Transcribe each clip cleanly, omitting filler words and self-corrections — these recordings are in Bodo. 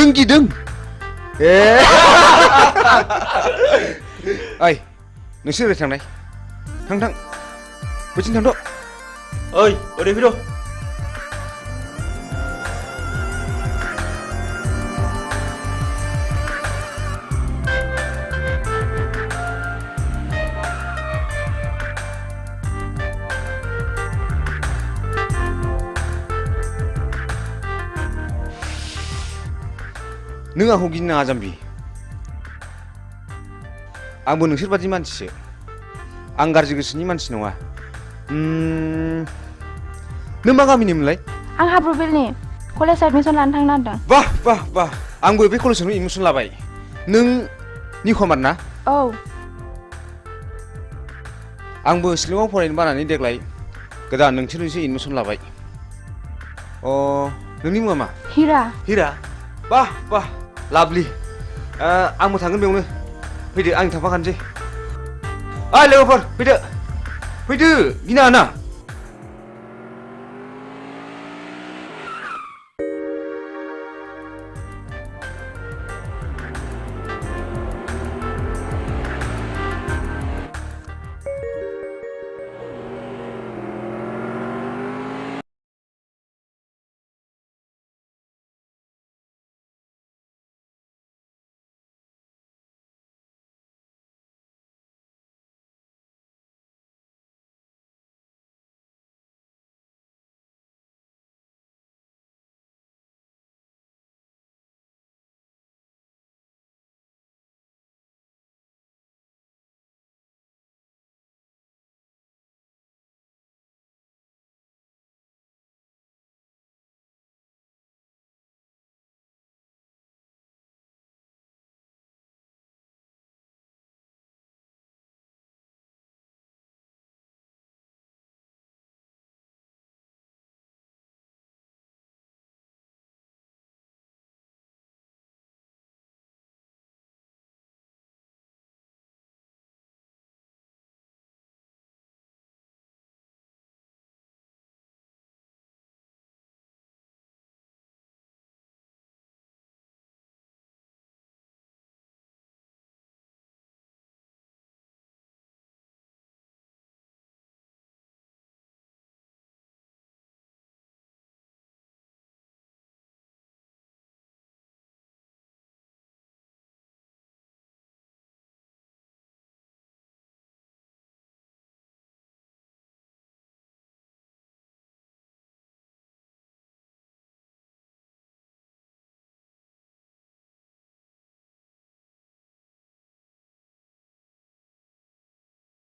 नों गिदों ए ओइ नोंसोर ओरै थांनाय थां थां बैथिं थांद' ओइ ओरै फैद' नों आंखौ गिनो नाङा जाम्बि आंबो नोंसोर बादि मानसिसो आं गाज्रि गोसोनि मानसि नङा नों मा गामिनिमोनलाय आं हाब्रुबिलनि कलेज एडमिसन लानो थांनो नागिरदों बाह बाह बाह आंबो बे कलेजावनो एडमिसन लाबाय नों निखमार ना औ आंबो शिलंआव फरायनो बानानै देग्लाय गोदान नोंसोरनिसो एडमिसन लाबाय अ नोंनि मुङा मा हिरा हिरा बाह बाह लाभलि आंबो थांगोन बेयावनो फैदो आं थांफाखानोसै ओइ लोगोफोर फैदो फैदो गिनाङा ना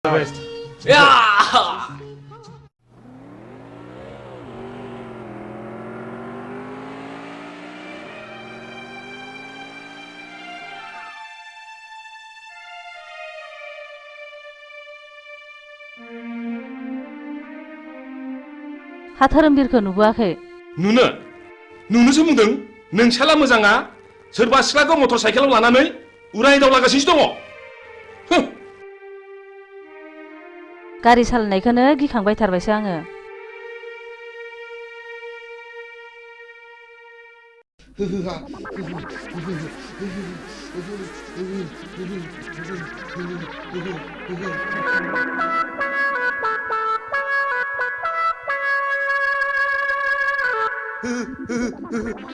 हा धोरोमबिरखौ नुबोआखै नुनोसो बुंदों नोंसाला मोजाङा सोरबा सिख्लाखौ मटर साइकेलाव लानानै उराय दावलागासिनो दङ गारि सालायनायखौनो गिखांबाय थारबायसो आङो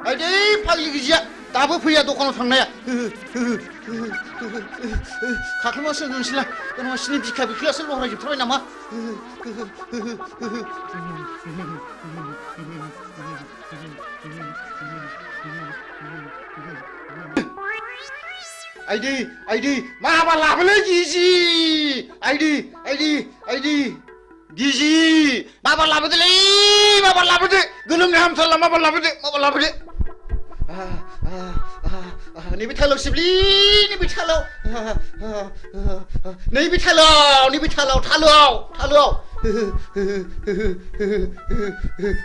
आइदै फाग्लि गिजिया दाबो फैया दखानाव थांनाया खाख्लुमासो नोंसोरला नोंसिनि बिखा बिख्लायासो लहरायजोबथारबाय नामा आइदै माबा लाबोलै गिजि आइदै गिजि माबा लाबोदोलै माबा लाबोदो गोलोमनो हामथारला माबा लाबोदो नैबे थालाव सिबलि नैबे थालाव थालोआव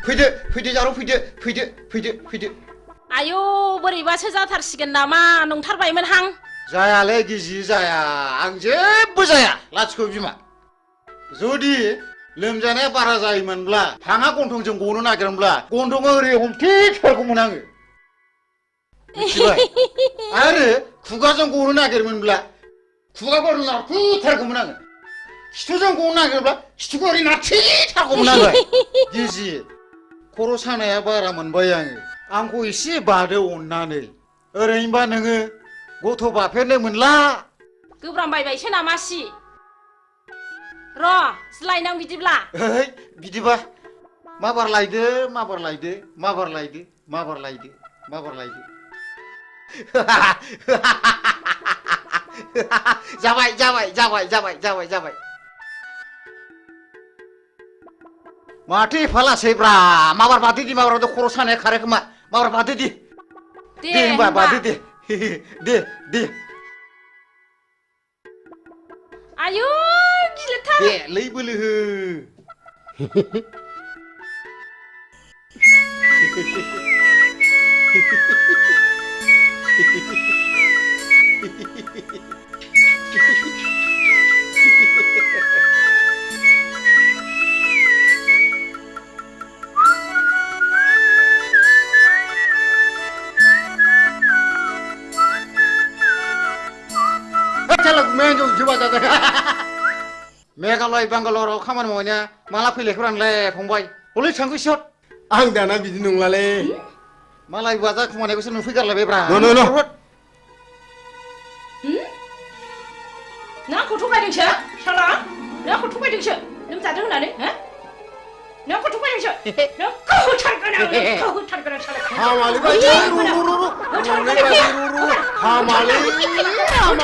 फैदो जारौ फैदो आयौ बोरैबासो जाथारसिगोन नामा नंथारबायमोन हां जायालै गिजि जाया आं जेबो जाया लाथिख' बिमा जुदि लोमजानाया बारा जायोमोनब्ला थाङा गन्थंजों गनो नागिरमोनब्ला गन्थंआ ओरै हमथेथारगौमोन आङो मिथिबाय आरो खुगाजों गनो नागिरमोनब्ला खुगाखौ ओरै नारथेथारगौमोन आङो खिथुजों गनो नागिरब्ला खिथुखौ ओरै नारथेथारगौमोन आङो गिजि खर' सानाया बारा मोनबाय आङो आंखौ एसे बादो अननानै ओरैनोबा नोङो गथ' बाफेरनो मोनला गोब्रामबायबायसो नामासि र' लायनां बिदिब्ला ओइ बिदिबा माबार लायदो माबार लायदो माबार लायदो माबार लायदो माबार लायदो जाबाय जाबाय जाबाय जाबाय जाबाय जाबाय माथो एफा लासैब्रा माबार बादो दि माबार बादो खर' सानाया खारो खोमा माबार बादो दि दे होनबा बादो दे दे आयु गिलिरथार दे लै बोलो हो मेघालय बांगालराव खामानि मावनाया माला फैलायखौ रानलाय फंबाय हलै थांखो सिहर आं दाना बिदि नंलालै मालाय बाजार खुमानायखौसो नुफैगारलायबायब्रा न' नों आंखौ थगायदोंसो साला नों आंखौ थगायदोंसो लोमजादों होननानै नों आंखौ थगायदोंसो नोंखौ होथारगोन आं नोंखौ होथारगोन आं साला हामालै बायदि हामालै हामालै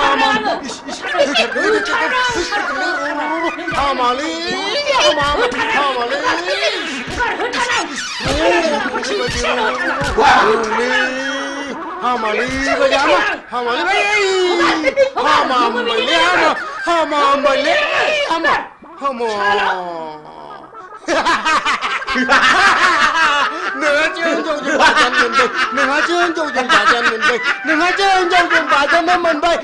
नोंहा जोंजों बाजानो मोनबाय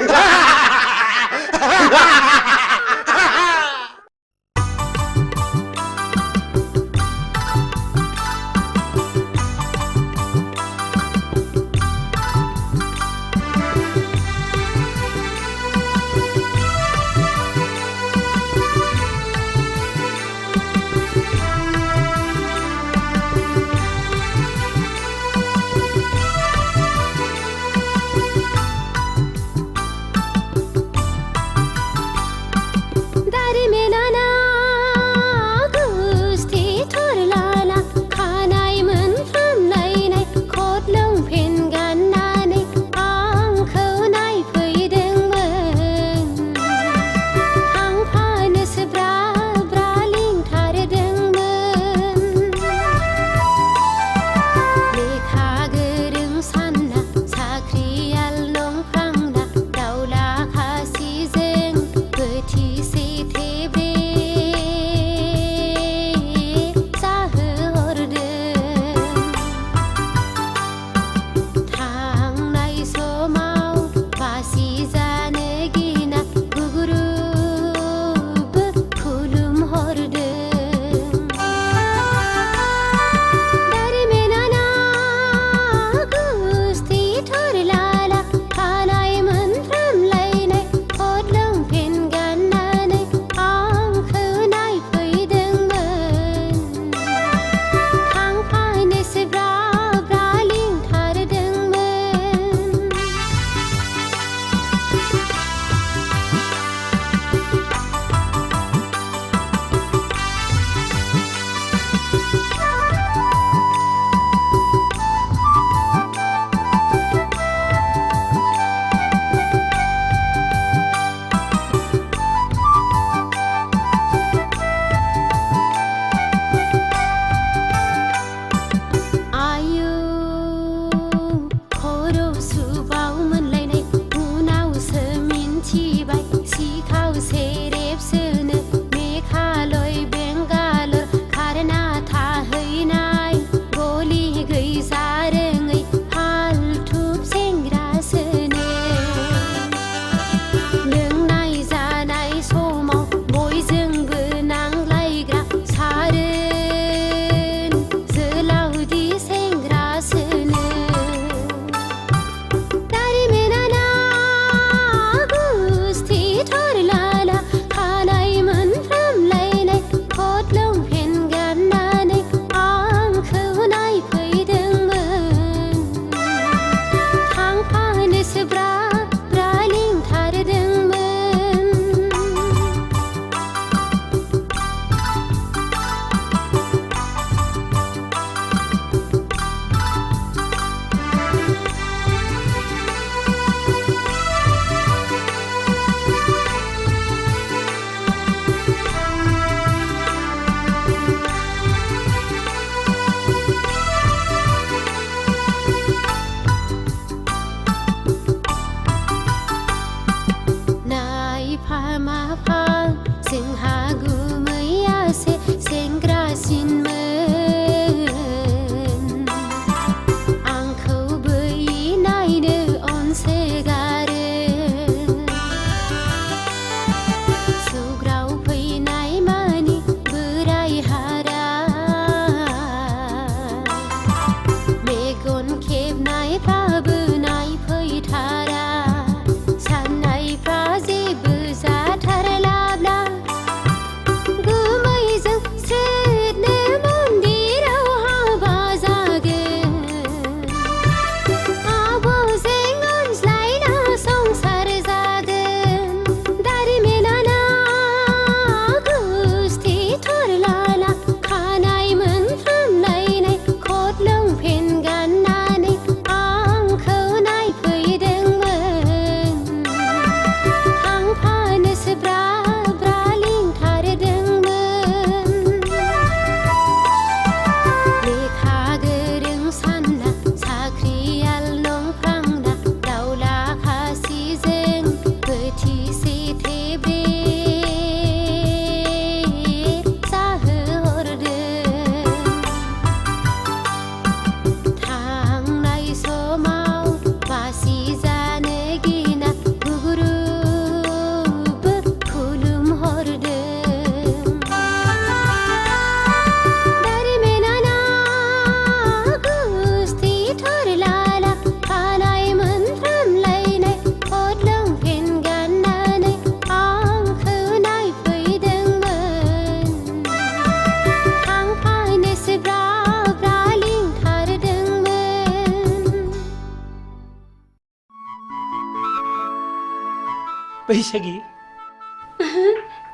बैसागि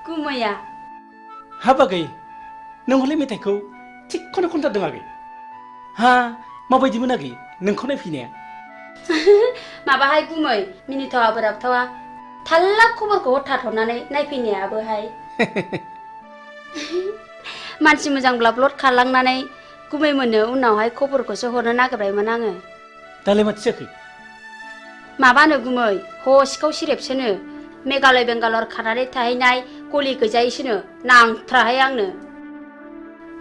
गुमैया हाबागै नों हले मेथाइखौ थिगखौनो खनथारदों आगै हा माबायदि मोनागै नोंखौ नायफैनाया माबाहाय गुमै मिनिथावा बोराबथावा थाल्ला खबरखौ हरथाथ'नानै नायफैनायाबोहाय मानसि मोजांब्ला ब्लड खारलांनानै गुमै मोननो उनावहाय खबरखौसो हरनो नागिरबायमोन आङो दालाय माथो जाखो माबानो गुमै सिखाव सिरेबसोनो मेघालय बेंगालर खारनानै थाहैनाय गलि गैजायैसोनो नांथ्राहाय आंनो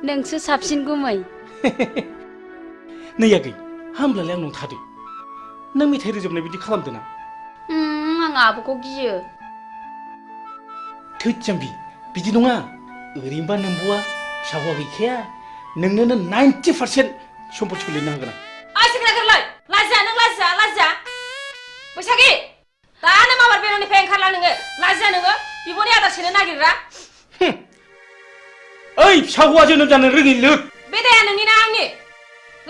नोंसो साबसिन गुमै नै आगै हामब्लालाय आंनाव थादो नों मेथाइ रोजाबनाय बिदि खालामदों ना आं आब'खौ गियो थोद जाम्बि बिदि नङा ओरैनोबा नोंब'आ फिसा हौवा गैखाया नोंनोनो 90% सम्पथिखौ लिरनो हागोन आं सेंग्राफोरलाय लाजिया नों लाजिया बैसागि दानो माबार बेरानिफ्राय ओंखारला नोङो लाजिया नोङो बिब'नि आदार सेनो नागिरग्रा ओइ फिसा हौवा जोनोम जानो रोङै लोद बे दाया नोंनि ना आंनि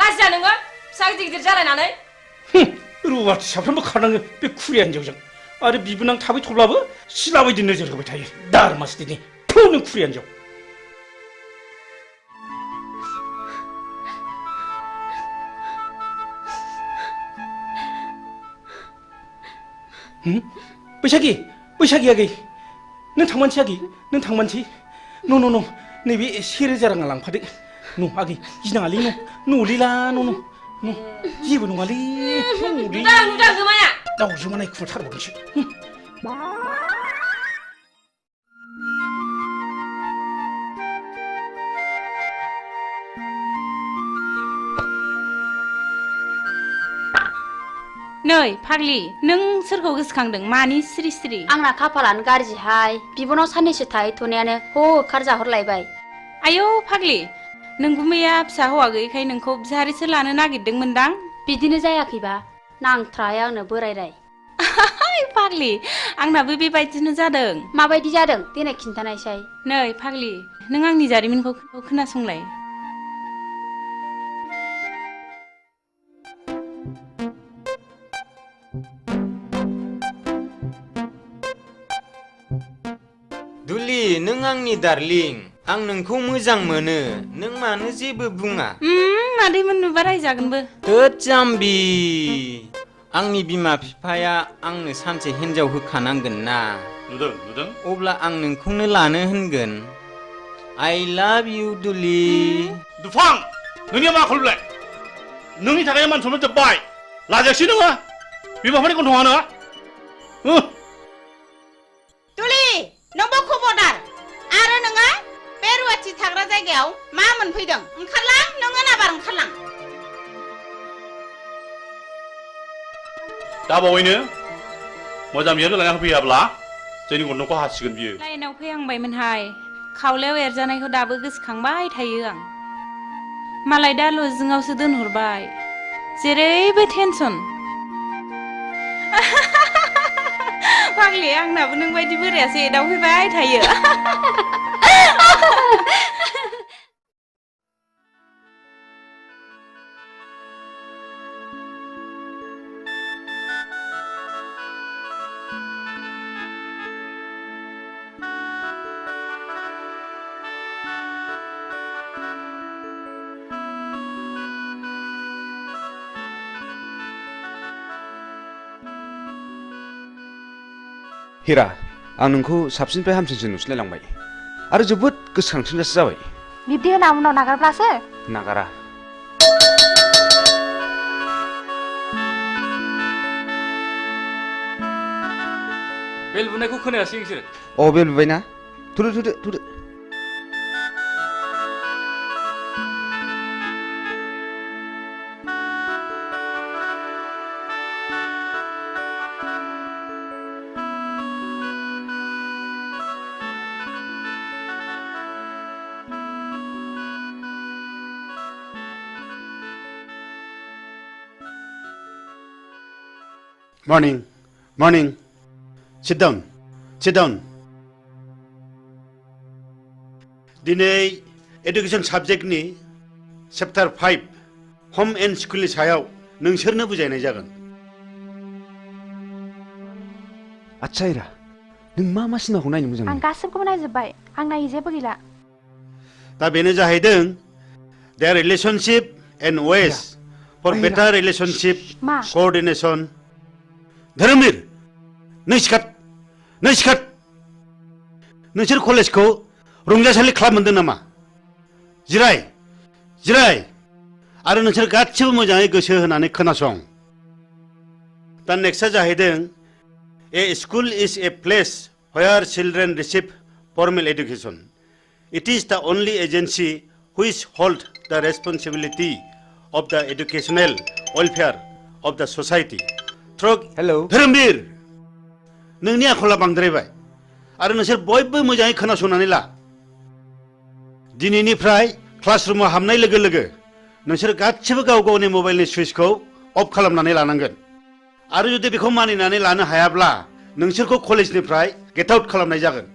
लाजिया नोङो फिसा गिदिर गिदिर जालायनानै रुवाथि साफ्रोमबो खारनाङो बे खुरिया हिन्जावजों आरो बिबोनां थाबाय थब्लाबो सिला बायदि नोजोर होबाय थायो दारमासदिनि थौ नों खुरिया हिन्जाव बैसागि आगै नों थांमानसै आगै नों थांमानसै न' नैबे 1000 राङा लांफादो न' आगै गिनाङालै न'लिला न' जेबो नङालै नुदों गोमाया दावजोमा नायखुमाथारबावनोसै नै फाग्लि नों सोरखौ गोसोखांदों मानि सिरि सिरि आंना खाफालानो गाज्रिहाय बिबनाव साननैसो थाहैथ'नायानो होखार जाहरलायबाय आयौ फाग्लि नों गुमैया फिसा हौवा गैयैखाय नोंखौ बिहारिसो लानो नागिरदोंमोनदां बिदिनो जायाखैबा नांथ्राहाय आंनो बोरायराय फाग्लि आंनाबो बेबायदिनो जादों माबायदि जादों देनाय खिन्थानायसाय नै फाग्लि नों आंनि जारिमिनखौ खोनासंलाय दुलि नों आंनि डार्लिं आं नोंखौ मोजां मोनो नों मानो जेबो बुङा मादैमोन नुबा रायजागोनबो थोद जाम्बि आंनि बिमा बिफाया आंनो सानसे हिन्जाव होखानांगोन ना नुदों अब्ला आं नोंखौनो लानो होनगोन I love you दुलि दुफां नोंनिया मा खलबलाय नोंनि थाखाय मान सनमान जोब्बाय लाजायासै नोङो बिमाफोरनि गन्थङानो दुलि नोंबो खबरदार आरो नोङो बे रुवाथि थाग्रा जायगायाव मा मोनफैदों ओंखारलां नोङो नाबार ओंखारलां दा बावैनो मोजां बिहामजो लाना होफैयाब्ला जोंनि गन्थंखौ हासिगोन बियो लाइनाव फैहांबायमोनहाय खावलायाव एरजानायखौ दाबो गोसोखांबाय थायो आं मालाय दा लजिंआवसो दोनहरबाय जेरैबो टेनसन फाग्लि आंनाबो नों बायदि बोरायासो एदावफैबाय थायो हिरा आं नोंखौ साबसिननिफ्राय हामसिनसो नुसिनलायलांबाय आरो जोबोद गोसोखांसिनजासो जाबाय बिब्दि होना उनाव नागारब्लासो नागारा बेल बुनायखौ खोनायासै नोंसोर बेल बुबायना थुदो Morning. Sit down. दिनै एडुकेशन साबजेक्टनि चैप्टार 5 होम एंड स्कुलनि सायाव नोंसोरनो बुजायनाय जागोन। आच्छा हिरा नों मा सिनेमाखौ नायनो मोजां आं मोनो? गासिबखौबो नायजोब्बाय आं नायै जेबो गैला दा बेनो जाहैदों their relationship and ways for better relationship मा coordination. धोरोमबीर नों सिखात नोंसोर कलेजखौ रंजासालि क्लाब मोनदों नामा? जिराय आरो नोंसोर गासिबो मोजाङै गोसो होनानै खोनासं। दा नेक्स्टआ जाहैदों A school is a place where children receive formal education. It is the only agency which holds the responsibility of the educational welfare of the society. Hello. धोरोमबीर नोंनि आखला बांद्रायबाय आरो नोंसोर बयबो मोजाङै खोनासंनानै ला। दिनैनिफ्राय क्लासरुमाव हाबनाय लोगो लोगो नोंसोर गासिबो गाव गावनि मबाइलनि सुइचखौ अफ खालामनानै लानांगोन आरो जुदि बेखौ मानिनानै लानो हायाब्ला नोंसोरखौ कलेजनिफ्राय गेट आउट खालामनाय जागोन।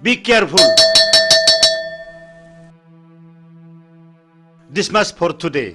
बी केयारफुल। Dismiss for today.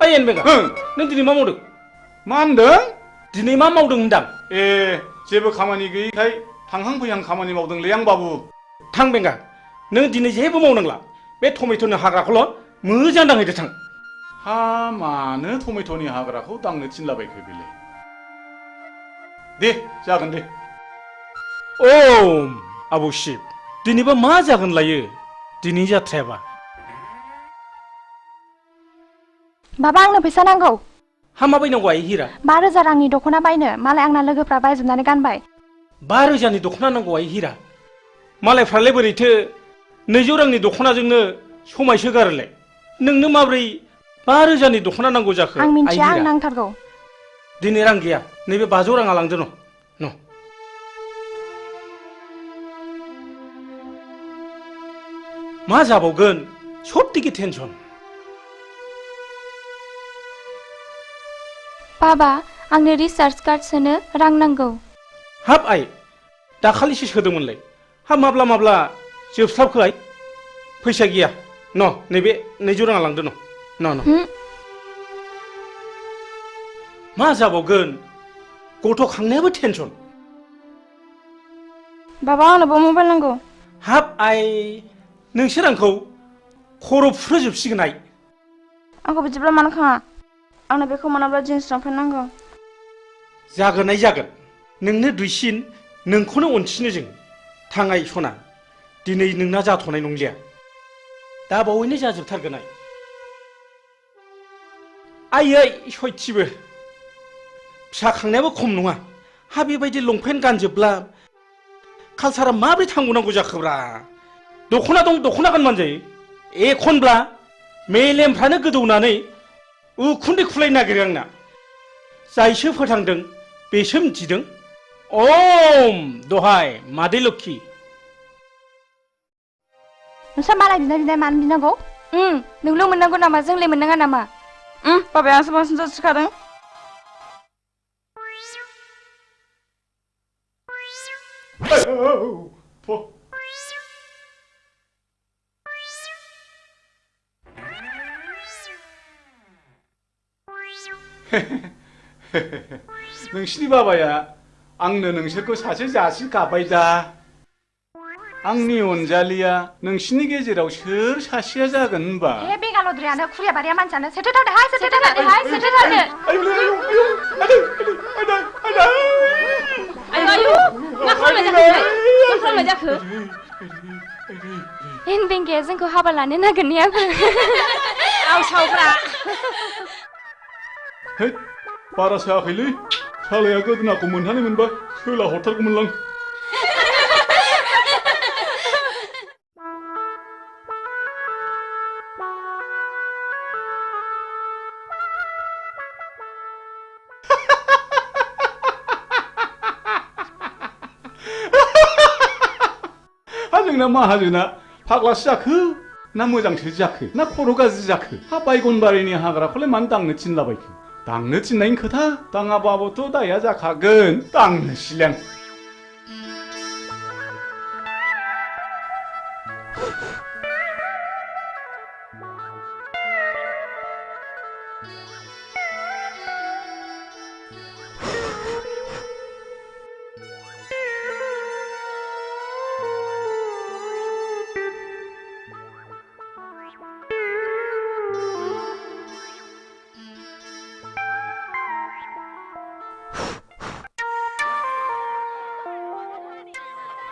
ओइ एनबेगा नों दिनै मा मावदों? मा होनदों? दिनै मा मावदों होनदां? जेबो खामानि गैयैखाय थांहां फैहां खामानि मावदोंलै आं बाबु। थां बेंगा नों दिनै जेबो मावनांला बे टमेट'नि हाग्राखौल' मोजां दांहैदो थां। हा मानो टमेट'नि हाग्राखौ दांनो थिनलाबायखो बेलाय? दे जागोन दे। आबौ शिब दिनैबा मा जागोन लायो दिनै जाथ्रायाबा? बाबा आंनो फैसा नांगौ। हा मा बायनांगौ आइ हिरा? 5,000 रांनि दख'ना बायनो मालाय आंना लोगोफ्रा बायजोबनानै गानबाय। 5,000नि दख'ना नांगौ आइ हिरा? मालायफ्रालाय बोरैथो 200 रांनि दख'नाजोंनो समायसोगारोलाय? नोंनो माब्रै 5,000नि दख'ना नांगौ जाखो? आं मिन्थिया आं नांथारगौ। दिनै रां गैया नैबे 500 राङा लांदो न'। मा जाबावगोन सबथिके टेनसन। बाबा आंनो रिचार्ज कार्ड सोनो रां नांगौ। हाब आइ दाखालिसो सोदोंमोनलाय हाब माब्ला जोबस्लाबखो आइ? फैसा गैया न' नैबे 200 राङा लांदो न'। मा जाबावगोन गथ' खांनायाबो टेनसन। बाबा आंनोबो मबाइल नांगौ। हाब आइ नोंसोर आंखौ खर' फुरहोजोबसिगोन आइ। आंखौ बिदिब्ला मानो खाङा? आंनो बेखौ मोनाब्ला जिन्स लंपेन्ट नांगौ। जागोन आइ जागोन नोंनो दुइसिन नोंखौनो अनसिनो जों। थाङाइ सना दिनै नोंना जाथ'नाय नंलिया दा बावैनो जाजोबथारगोन आइ। आइयै सयथिबो फिसा खांनायाबो खम नङा। हा बेबायदि लंपेन्ट गानजोबब्ला कालसारा माबोरै थांबावनांगौ जाखोब्रा? दख'ना दं दख'ना गानबानो जायो। एखनब्ला मेलेमफ्रानो गोदौनानै उखुन्दै खुलायनो नागिरो आंना। जायसो फोथांदों बेसो मिथिदों। दहाय मादै लोक्षि। नोंस्रा मालाय बिनाय मानो बिनांगौ? नोंल' मोननांगौ नामा जोंलाय मोननाङा नामा? बाबाया आंसो बांसिन जासिखादों। नोंसिनि बाबाया आंनो नोंसोरखौ सासे जासि गाबाय दा। आंनि अनजालिया नोंसिनि गेजेराव सोर सासेया जागोन होनबा? ए बेगालद्रायानो खुरिया बारिया मानसियानो सेथोथारदोहाय सेथोथारदोहाय सेथोथारदो। आयु मा खालामनाय जाखो? एन बेंगाया जोंखौ हाबा लानो नागिरनायाबो आवसावब्रा। बारा सायाखैलै सालाया गोदोनाखौ मोनहानै मोनबा सोला हरथारगौमोनलां। नोंना माहाजोना फाग्लासो जाखो ना मोजांसो जाखो ना खर' गाज्रि जाखो हा बायगनबारिनि हाग्राखौलाय मानो दांनो थिनलाबायखो दांनो थिननायनि खोथा दाङाबाबोथ' दाया जाखागोन दांनोसैलां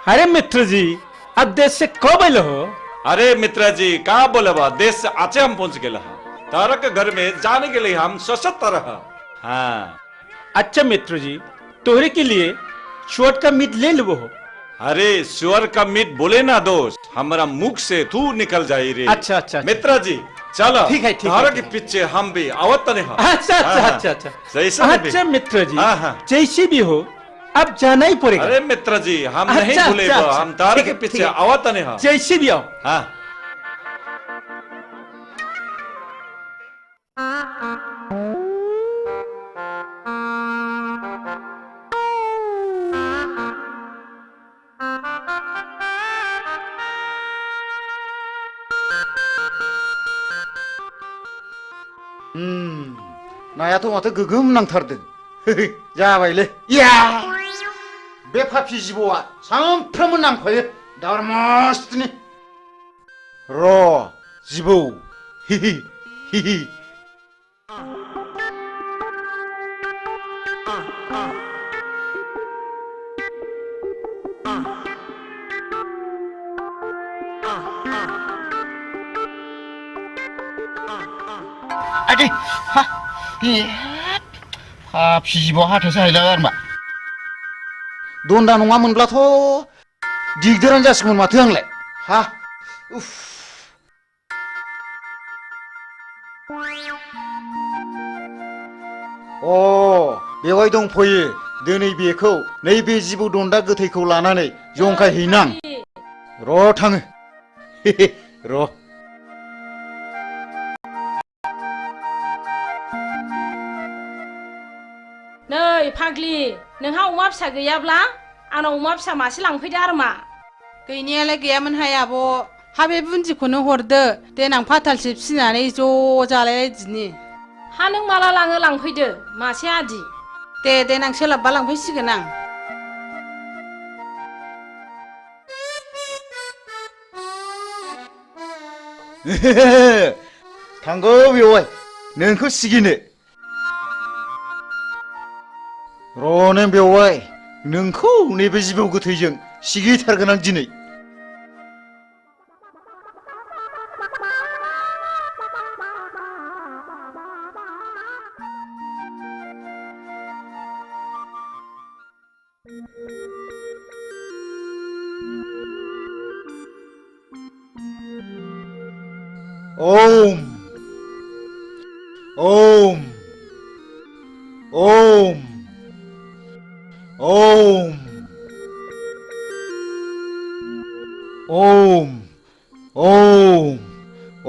अरे मित्र जी अब देश से कब आइल हो? अरे मित्र जी कहाँ बोले बा देश से आचे हम पहुंच गए तारा के घर में जाने के लिए हम सशक्त रहा। हाँ अच्छा मित्र जी तोहरे के लिए शुअर का मीट ले लो। अरे शुअर का मीट बोले ना दोस्त हमारा मुख से तू निकल जाए रे। अच्छा अच्छा मित्र जी चलो ठीक है तारा के पीछे हम भी आवत नहीं। अच्छा अच्छा अच्छा अच्छा जैसा अच्छा मित्र जी जैसे भी हो अब जाना ही पड़ेगा। अरे मित्र जी हम नहीं भूले हम तारे के पीछे आवत नहीं। जैसे भी आओ। हाँ नायाथ' माथो गोगोम नांथारदों जाबायलै या बे फाफि जिबौआ सानफ्रोमबो नांफायो दावरमस्तनि र' जिबौ हिहि हिहि आदि हा फाफि जिबौ हाथायसो हायला आरमा दन्दा नङामोनब्लाथ' दिगदारानो जासिगौमोन माथो आंलाय हा उफ बेवहाय दंफैयो दिनै बेखौ नैबे जिबौ दन्दा गोथैखौ लानानै जंखायहैनां र' थाङो र' नै फाग्लि नोंहा अमा फिसा गैयाब्ला आंनाव अमा फिसा मासे लांफैदो आरोमा गैनायालाय गैयामोनहाय आब' हा बे बुन्दिखौनो हरदो देनां फाथालसे फिसिनानै ज' जालायलायदिनि हा नों माला लाङो लांफैदो मासे आदि दे देनां सोलाबबा लांफैसिगोन आं थांगौ बेवहाय नोंखौ सिगिनो र' नों बेवहाय नोंखौ नैबे जिबौ गोथैजों सिगिथारगोन आं दिनै ओम ओम ओम ओम ओम ओम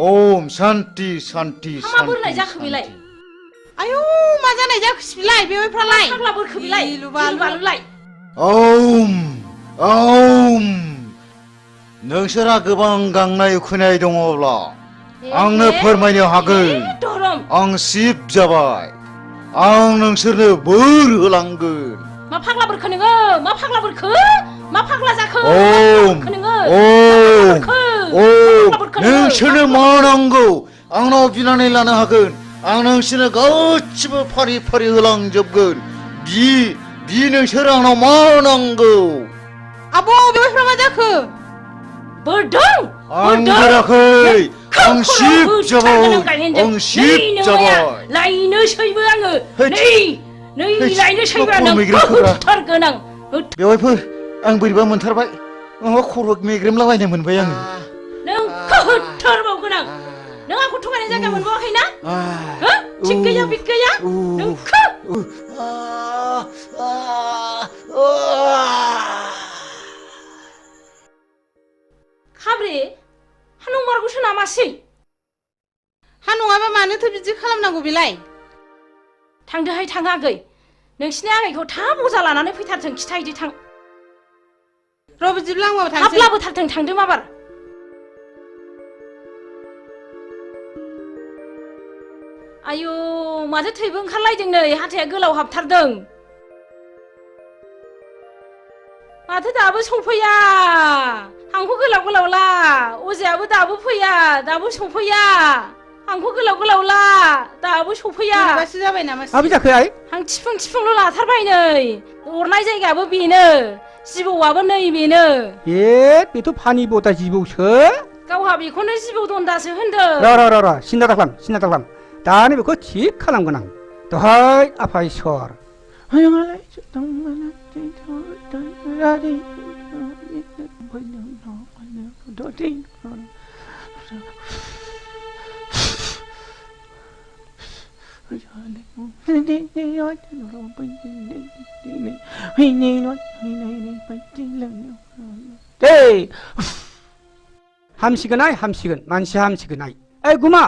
ओम शांति शांति मा बोरनाय जाखो बेलाय आयौ मा जानाय जाखोसै बेलाय बेवहायफ्रालाय फाग्ला बोरखो बेलाय लुबालुलाय ओम ओम नोंसोरा गोबां गांनाय उखैनाय दङब्ला आंनो फोरमायनो हागोन आं शिब जाबाय आं नोंसोरनो बोर होलांगोन मा फाग्ला बोरखो नोङो मा फाग्ला बोरखो मा फाग्ला जाखो ओम ओम ओम नोंसोरनो मा नांगौ आंनाव बिनानै लानो हागोन आं नोंसोरनो गासिबो फारि फारि होलांजोबगोन बि नोंसोर आंनाव मा नांगौ आब' बेवहायफ्रा मा जाखो बोरदों आं बोराखै आं शिब जाबाय आं शिब जाबाय लायनोसैबो आङो नै लायनोसैबो आं होथारगोन आं बेवहायफोर आं बोरैबा मोनथारबाय माबा खर' मेग्रेमलाबायनो मोनबाय आङो नोंखौ होथारबावगोन आं नों आंखौ थगायनाय जायगा मोनबावाखैना थिग गैया बिग गैया नोंखौ हाब्रे हा नंमारगौसो नामासै हा नङाबा मानोथो बिदि खालामनांगौ बेलाय थांदोहाय थां आगै नोंसिनि आगैखौ थाब अजा लानानै फैथारथों खिथाहैदो थां र' बिदिब्ला आंबो थांसै थाब लाबोथारथों थांदो माबार आयु माथो थैबो ओंखारलायदों नै हाथाया गोलाव हाबथारदों माथो दाबो सफैया हांखो गोलाव गोलावला अजायाबो दाबो फैया दाबो सफैया हांखो गोलाव गोलावला दाबो सफैया माबासो जाबाय नामा माबि जाखो आइ हां थिफुं थिफुंल' लाथारबाय नै अरनाय जायगायाबो बेनो जिबौआबो नै बेनो ए बेथ' फानि बता जिबौसो गावहा बेखौनो जिबौ दन्दासो होनदों र सिन्था दाखालाम दानो बेखौ थिग खालामगोन आं दहाय आफा इसर हामसिगोन आइ हामसिगोन मानसिया हामसिगोन आइ ओइ गुमा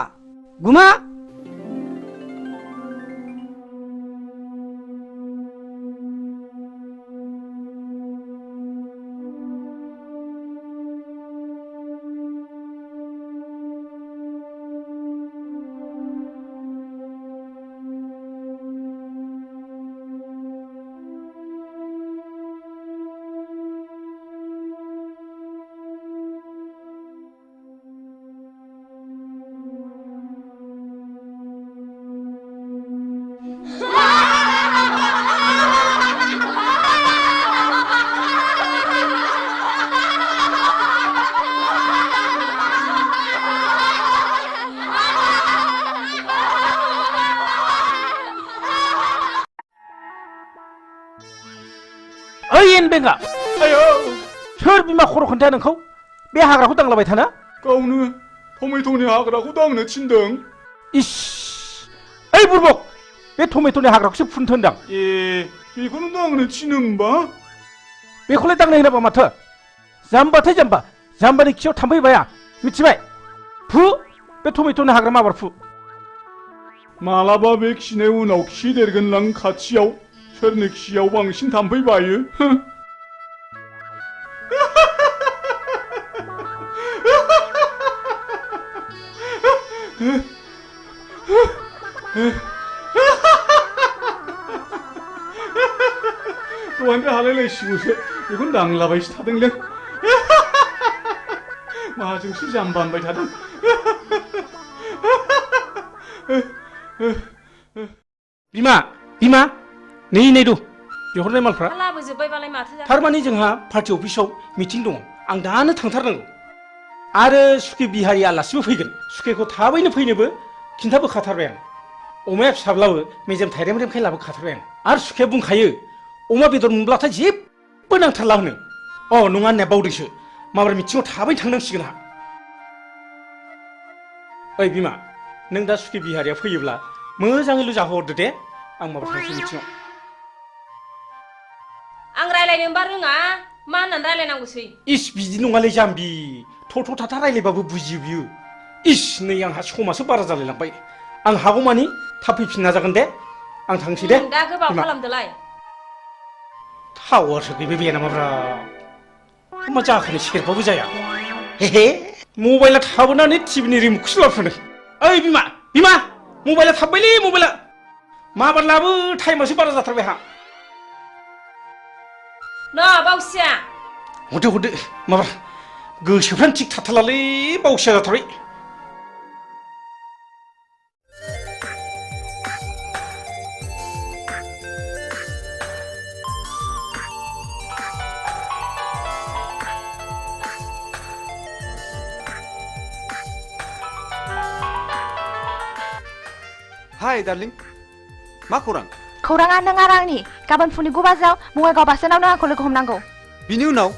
बेंगा आयो सोर बिमा खर' खोन्थाया नोंखौ बे हाग्राखौ दांलाबाय थानो गावनो टमेट'नि हाग्राखौ दांनो थिनदों इस ओइ बुरबक बे टमेट'नि हाग्राखौसो फुननो होनदां ए बेखौनो दांनो थिनो होमबा बेखौलाय दांनो होनाबा माथो जाम्बाथाय जाम्बानि खियाव थाम्फै बाया मिथिबाय फु बे टमेट'नि हाग्रा माबार फु मालाबा बे खिनाय उनाव खि देरगोनलां खाथियाव सोरनि खियाव बांसिन थाम्फै बायो दहायनिफ्राय हालायलायसिगौसो बेखौनो दांलाबायसो थादोंलै माजोंसो जाम्बा होनबाय थादों बिमा नै दु बिहरनाय मालफ्रा लाबोजोब्बायबालाय माथो जाखो थारमाने जोंहा पार्टि अफिसाव मिटिं दङ आं दानो थांथारनांगौ आरो सुखे बिहारि आलासिबो फैगोन सुखेखौ थाबैनो फैनोबो खिन्थाबोखाथारबाय आं अमाया फिसाब्लाबो मेजेम थाइरेमरेमखाय लाबोखाथारबाय आं आरो सुखेया बुंखायो अमा बेदर मोनब्लाथाय जेबो नांथारला होनो अ नङा होननाया बावदोंसो माबार मिटिङाव थाबैनो थांनांसिगोन आंहा ओइ बिमा नों दा सुखे बिहारिया फैयोब्ला मोजाङैल' जाहोहरदो दे आं माबा थांसै मिटिङाव आं रायलायनोबा रोङा मा होननानै रायलायनांगौसै इस बिदि नङालै जाम्बि थ' थाथा रायलायबाबो बुजियो बियो इस नै आंहा समासो बारा जालायलांबाय आं हागौमानि थाब फैफिन नाजागोन दे आं थांसै दे दा गोबाव खालामदोलाय टावारसो गैबाय बे नामाब्रा मा जाखोनो सेरबाबो जाया हे मबाइला थाबोनानै टिभिनि रिमटखौसो लाबोफानो ओइ बिमा मबाइला थाबबायलै मबाइला माबार लाबो टाइमासो बारा जाथारबाय आंहा ना बावसिया हरदो माबा गोसोफ्रानो थिग थाथारलालै बावसिया जाथारबाय हाय डार्लिं मा खौरां खौराङा नों आरो आंनि गाबोन फुंनि 9 बाजियाव बङाइगाव बासस्टेन्डआव नों आंखौ लोगो हमनांगौ बिनि उनाव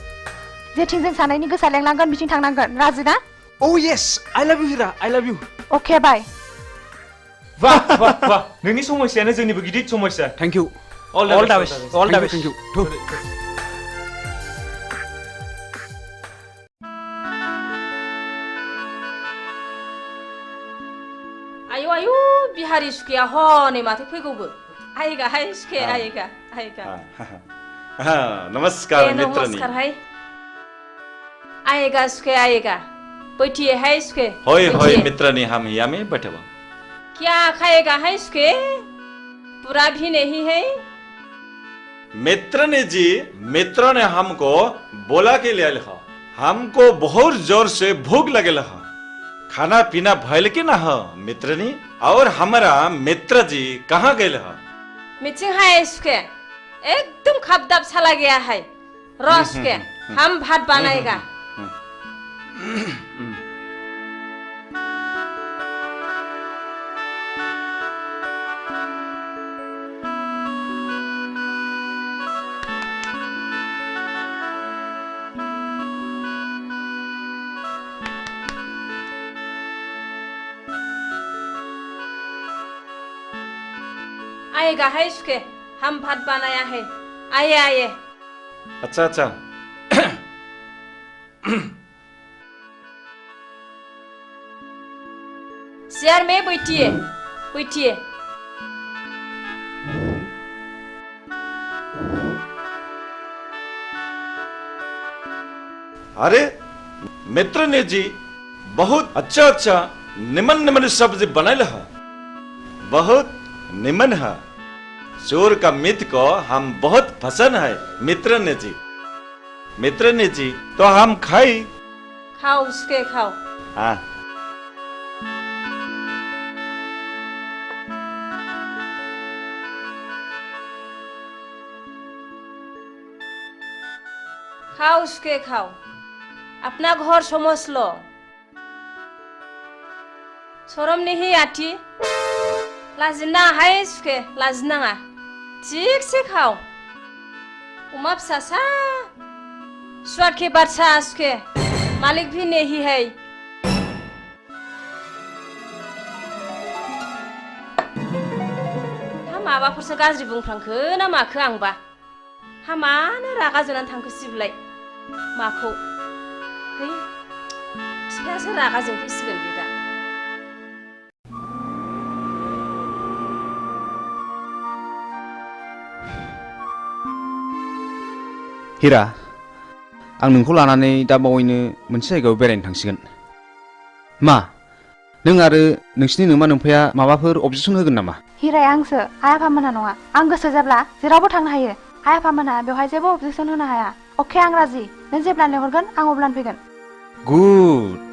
जेथिं जों सानैनि गोसोआ लेंलांगोन बिथिं थांनांगोन राजि ना Oh yes, I love you Hira, I love you. Okay, bye. वाह नोंनि समस्यानो जोंनिबो गिदिर समस्या Thank you. All the best. Thank you. आयु आयु बिहारी सुखेया हनै माथो फैगौबो आयगा हाय सुखे आयगा आयगा नमस्कार मित्रनी नमस्कार हाय आयगा सुखे आयगा बैठिए हाय सुखे होय होय मित्रनी हम यहाँ में बैठे हुए क्या खाएगा हाय सुखे पूरा भी नहीं है मित्रनी जी मित्र ने हमको बोला के लिए लिखा हमको बहुत जोर से भूख लगे लहा खाना पीना भयल के ना हो मित्रनी और हमारा मित्र जी कहाँ गए लहा मिचिंग हाय सुखे एकदम खबदब चला गया है रस के हम भात बनाएगा आएगा है सुखे हम भात बनाया है आइए आइए अच्छा अच्छा चेयर में बैठिए बैठिए अरे मित्रनी जी बहुत अच्छा अच्छा निमन निमन सब्जी बनाए लहा बहुत निमन है चोर का मित्र को हम बहुत पसंद है मित्रनी जी तो हम खाई खाओ उसके खाओ हाँ खाओ उसके खाओ अपना घर समझ लो शरम नहीं आती लाजिना हाय सुखे लाजिनाङा थिगसे खाओ उमा फिसासा स्वाद के बादशाह सुखे मालिक भी नहीं है हा माबाफोरसो गाज्रि बुंफ्रांखो ना माखो आंबा हा मानो रागा जोंनानै थांखो सिबलाय माखौ है बिफायासो रागा जोंफैसिगोन बे दा हिरा आं नोंखौ लानानै दा बावैनो मोनसे जायगायाव बेरायनो थांसिगोन मा नों आरो नोंसिनि नोमा नोमफाया माबाफोर अबजेक्सन होगोन नामा हिराया आंसो आइ आफामोनहा नङा आं गोसो जाब्ला जेरावबो थांनो हायो आइ आफामोनहा बेवहाय जेबो अबजेक्सन होनो हाया अके आं राजि नों जेब्ला लेंहरगोन आं अब्लानो फैगोन गुड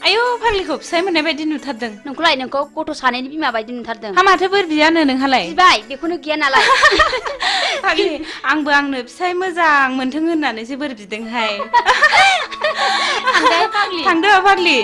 आयौ फाग्लिखौ फिसाय मोननाय बायदि नुथारदों नोंखौलाय नोंखौ गथ' सानैनि बिमा बायदि नुथारदों हा माथो बोर बियानो नोंहालाय बिबाय बेखौनो गिया नालाय फाग्लि आंबो आंनो फिसाय मोजां मोनथों होननानैसो बोर बिदोंहाय थांदो फाग्लि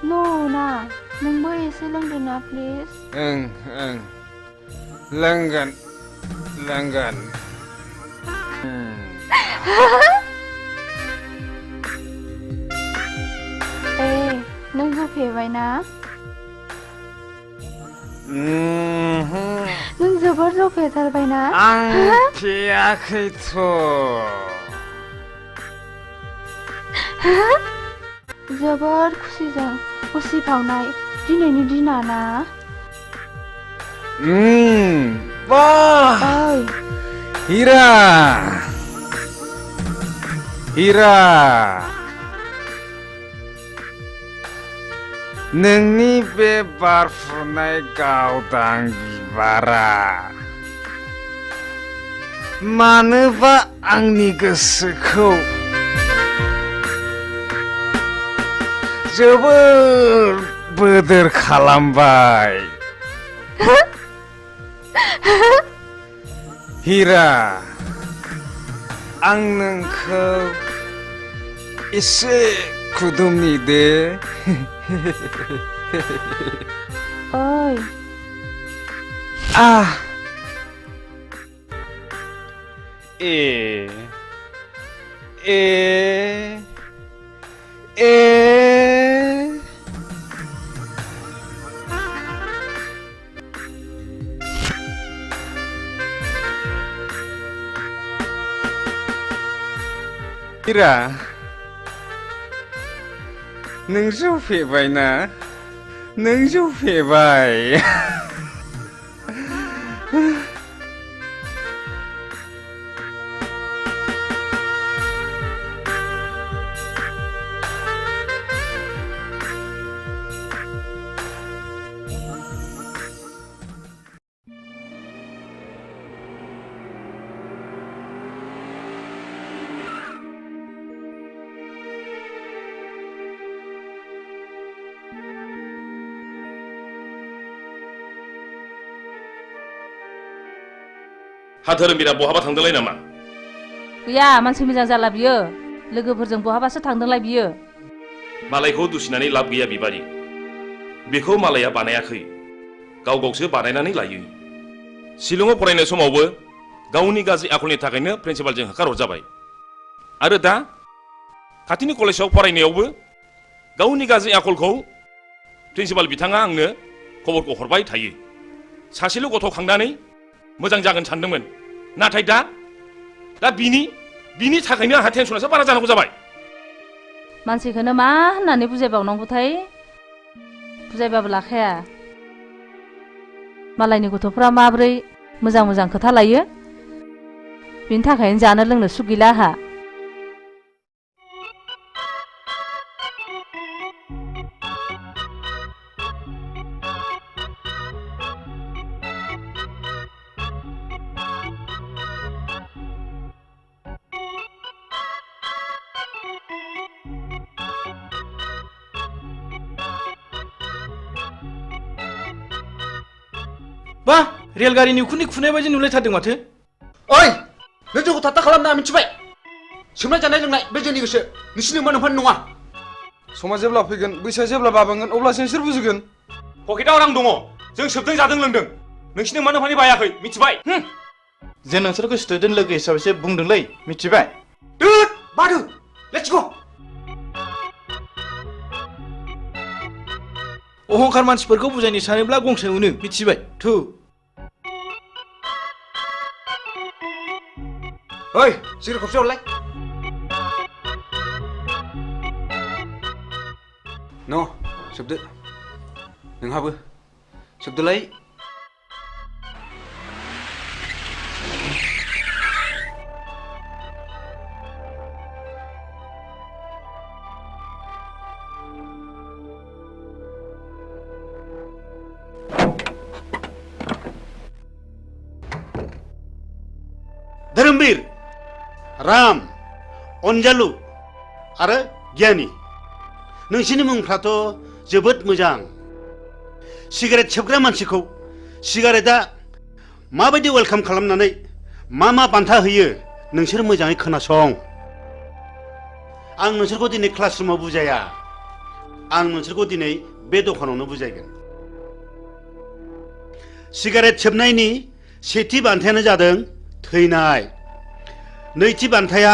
नो ना नोंबो एसे लोंदो ना प्लिज ओं ओं लोंगोन लोंगोन ए नों जौ फेबाय ना नों जोबोर जौ फेथारबाय ना आं फेयाखैथ' जोबोर खुसिजों उसिफावनाय दिनैनि दिना ना वाह ओइ हिरा हिरा नोंनि बे बारफुनाय गावदां बिबारा मानोबा आंनि गोसोखौ जोबोर बोदोर खालामबाय हिरा आं नोंखौ एसे खुदुमनि दे ओइ ए ए ए हिरा नों जौ फेबाय ना नों जौ फेबाय हा धोरोमबीरा बहाबा थांदोंलाय नामा गैया मानसि मोजां जाला बियो लोगोफोरजों बहाबासो थांदोंलाय बियो मालायखौ दुसिनानै लाब गैया बिबारि बेखौ मालाया बानायाखै गाव गावसो बानायनानै लायो शिलंआव फरायनाय समावबो गावनि गाज्रि आखलनि थाखायनो प्रिन्सिपालजों होखारहरजाबाय आरो दा खाथिनि कलेजाव फरायनायावबो गावनि गाज्रि आखलखौ प्रिन्सिपाल बिथाङा आंनो खबरखौ हरबाय थायो सासेल' गथ' खांनानै मोजां जागोन सानदोंमोन नाथाय दा बिनि थाखायनो आंहा टेनसनासो बारा जानांगौ जाबाय मानसिखौनो मा होननानै बुजायबावनांगौथाय बुजायबाबो लाखाया मालायनि गथ'फ्रा माब्रै मोजां मोजां खोथा लायो बिनि थाखायनो जानो लोंनो सुख गैला आहा बा रेलगारिनि उखुन्दै खुनाय बायदि नुलायथारदों माथो ओइ नों जोंखौ थात्ता खालामना मिथिबाय सोमनाय जानाय लोंनाय बे जोंनि गोसो नोंसिनि मोनफान नङा समा जेब्ला फैगोन बैसोआ जेब्ला बाबेनगोन अब्लासो नोंसोर बुजिगोन पकेटाव रां दङ जों सोबदों जादों लोंदों नोंसिनि मोनफानि बायाखै मिथिबाय जों नोंसोरखौ स्टुडेन्ट लोगो हिसाबैसो बुंदोंलै मिथिबाय दुद बादु लेट्स गो अहंखार मानसिफोरखौ बुजायनो सानोब्ला गंसे उनो मिथिबाय थु ओइ सिगारेट खबसे हरलाय न' सोबदो नोंहाबो सोबदोलाय धोरोमबीर राम अनजालु आरो गियानि नोंसिनि मुंफ्राथ' जोबोद मोजां सिगारेट सोबग्रा मानसिखौ सिगारेटआ माबायदि वेलकाम खालामनानै मा बान्था होयो नोंसोर मोजाङै खोनासं आं नोंसोरखौ दिनै क्लासरुमाव बुजाया आं नोंसोरखौ दिनै बे दखानावनो बुजायगोन सिगारेट सोबनायनि सेथि बान्थायानो जादों थैनाय नैथि बान्थाया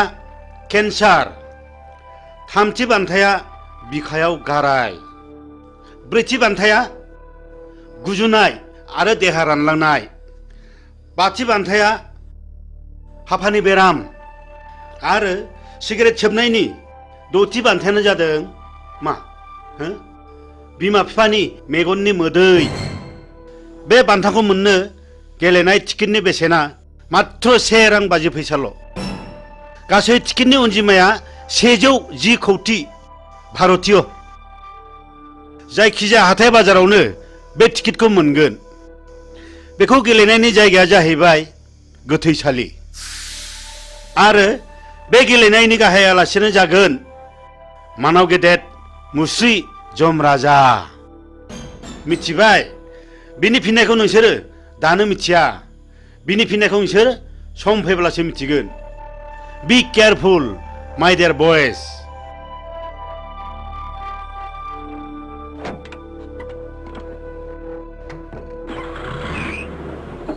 केन्सार थामथि बान्थाया बिखायाव गाराय ब्रैथि बान्थाया गुजुनाय आरो देहा रानलांनाय बाथि बान्थाया हापानि बेराम आरो सिगारेट सोबनायनि दथि बान्थायानो जादों मा बिमा बिफानि मेगननि मोदै बे बान्थाखौ मोननो गेलेनाय टिकेटनि बेसेना मात्र 1 रां 50 फैसाल' गासै टिकेटनि अनजिमाया 110 कौटि भारतीय जायखिजाया हाथाय बाजारावनो बे टिकेटखौ मोनगोन बेखौ गेलेनायनि जायगाया जाहैबाय गोथैसालि आरो बे गेलेनायनि गाहाय आलासियानो जागोन मानाव गेदेर मुस्रि जमराजा मिथिबाय बिनि फिननायखौ नोंसोरो दानो मिथिया बिनि फिननायखौ नोंसोर सम फैब्लासो मिथिगोन बी केयारफुल माय डियर बयज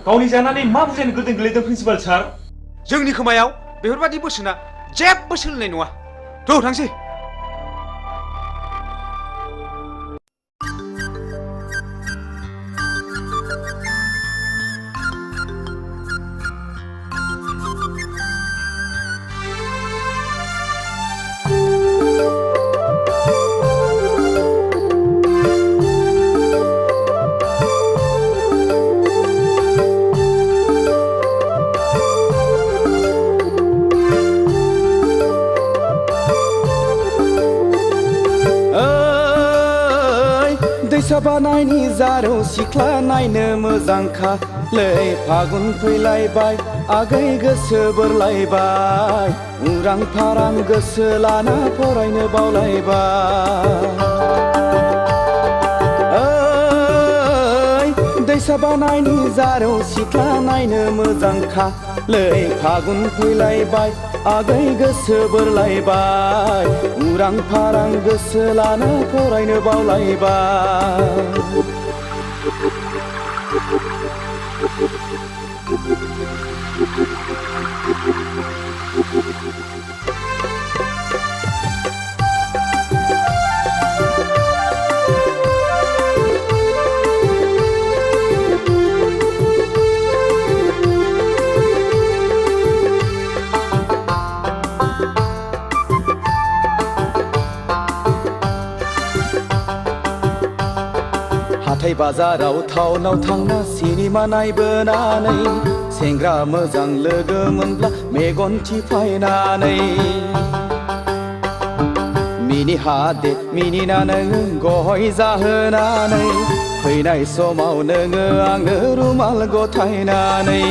गावनि जानानै मा बुजायनो गोदों गोलैदों प्रिन्सिपाल सार जोंनि खोमायाव बेफोरबादि बोसोना जेबो सोलिनाय नङा थ' थांसै बानायनि जारौ सिख्ला नायनो मोजांखा लै फागुन फैलायबाय आगै गोसो बोरलायबाय उरां फारां गोसो लाना फरायनो बावलायबाय दैसा बानायनि जारौ सिख्ला नायनो मोजांखा लै फागुन फैलायबाय आगै गोसो बोरलायबाय उरां फारां गोसो लाना फरायनो बावलायबाय हाथाय बाजाराव टाउनाव थांना सिनेमा नायबोनानै सेंग्रा मोजां लोगो मोनब्ला मेगन थिफायनानै मिनि हादे मिनिना नोङो गय जाहोनानै फैनाय समाव नोङो आंनो रुमाल गथायनानै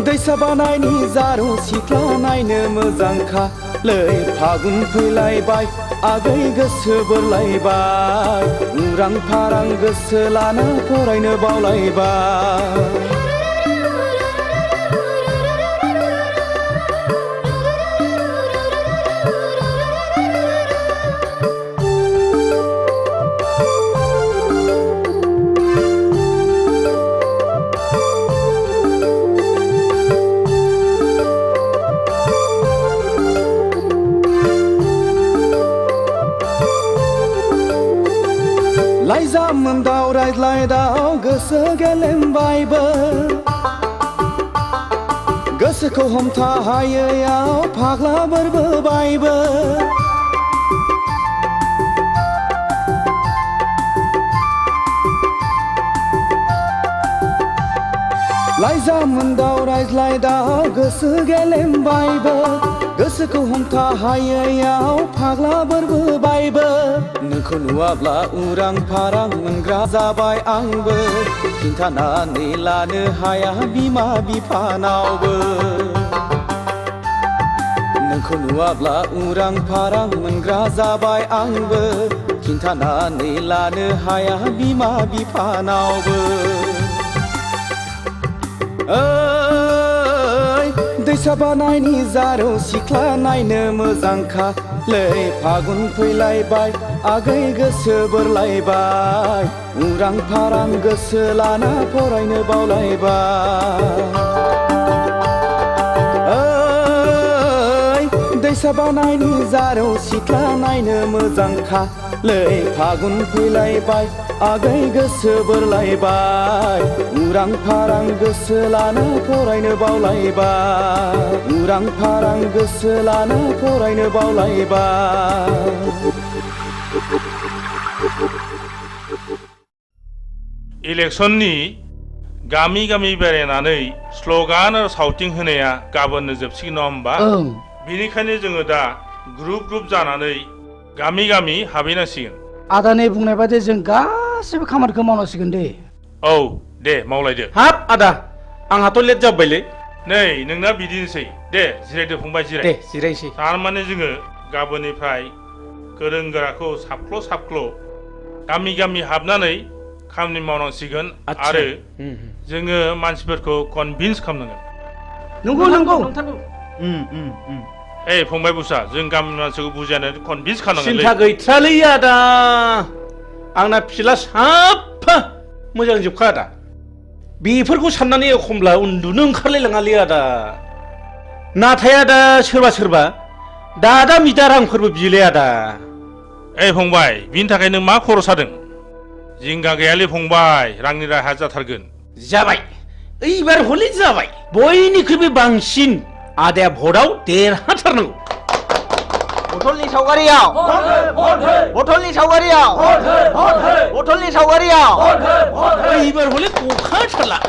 दैसा बानायनि जारौ सिख्ला नायनो मोजांखा लै फागुन फैलायबाय आगै गोसो बोरलायबाय उरां फारां गोसो लाना फरायनो बावलायबाय लाइजाम दाव रायज्लायदाव गोसो गेलेमबायबो गोसोखौ हमथा हायैयाव फाग्ला बोरबोबायबो लाइजाम दाव रायज्लायदाव गोसो गेलेमबायबो गोसोखौ हमथा हायैयाव फाग्ला बोरबोबायबो नोंखौ नुवाब्ला उरां फारां मोनग्रा जाबाय आंबो खिन्थानानै लानो हाया बिमा बिफानावबो नोंखौ नुवाब्ला उरां फारां मोनग्रा जाबाय आंबो खिन्थानानै लानो हाया बिमा बिफानावबो दैसा बानायनि जारौ सिख्ला नायनो मोजांखालै फागुन फैलायबाय आगै गोसो बोरलायबाय उरां फारां गोसो लाना फरायनो बावलायबाय दैसा बानायनि जारौ सिख्ला नायनो मोजांखालै फागुन फैलायबाय आगै गोसो बोरलायबाय उरां फारां गोसो लाना फरायनो बावलायबाय उरां फारां गोसो लाना फरायनो बावलायबाय इलेक्सननि गामि गामि बेरायनानै स्लगान आरो सावथिं होनाया गाबोननो जोबसिगोन नङा होमबा बेनिखायनो जोङो दा ग्रुप ग्रुप जानानै गामि गामि हाबहैनांसिगोन आदानि बुंनाय बादि जों गासिबो खामानिखौ मावनांसिगोन दे औ दे मावलायदो हाब आदा आंहाथ' लेट जाबायलै नै नोंना बिदिनोसै दे जिरायदो फंबाय जिराय दे जिरायसै थारमाने जोङो गाबोननिफ्राय गोरों गोराखौ साबख्ल' साबख्ल' गामि गामि हाबनानै खामानि मावनांसिगोन आरो जोङो मानसिफोरखौ कनभिन्स खालामनांगोन नंगौ ए फंबाय बुसा जों गामिनि मानसिखौ बुजायनानै कनभिन्स खालामनांगोन सिन्था गैथ्रालै आदा आंना फिला साफा मोजां जोबखा आदा बेफोरखौ साननानै एखमब्ला उन्दुनो ओंखारलायलाङालै आदा नाथाय आदा सोरबा सोरबा दादा मिदा रांफोरबो बियोलै आदा ए फंबाय बिनि थाखाय नों मा खर' सादों जिंगा गैयालै फंबाय रांनि राहा जाथारगोन जाबाय एबार हले जाबाय बयनिख्रुइबो बांसिन आदाया भटआव देरहाथारनांगौ बथलनि सावगारियाव बथलनि सावगारियाव बथलनि सावगारियाव एबार हले गखाथारला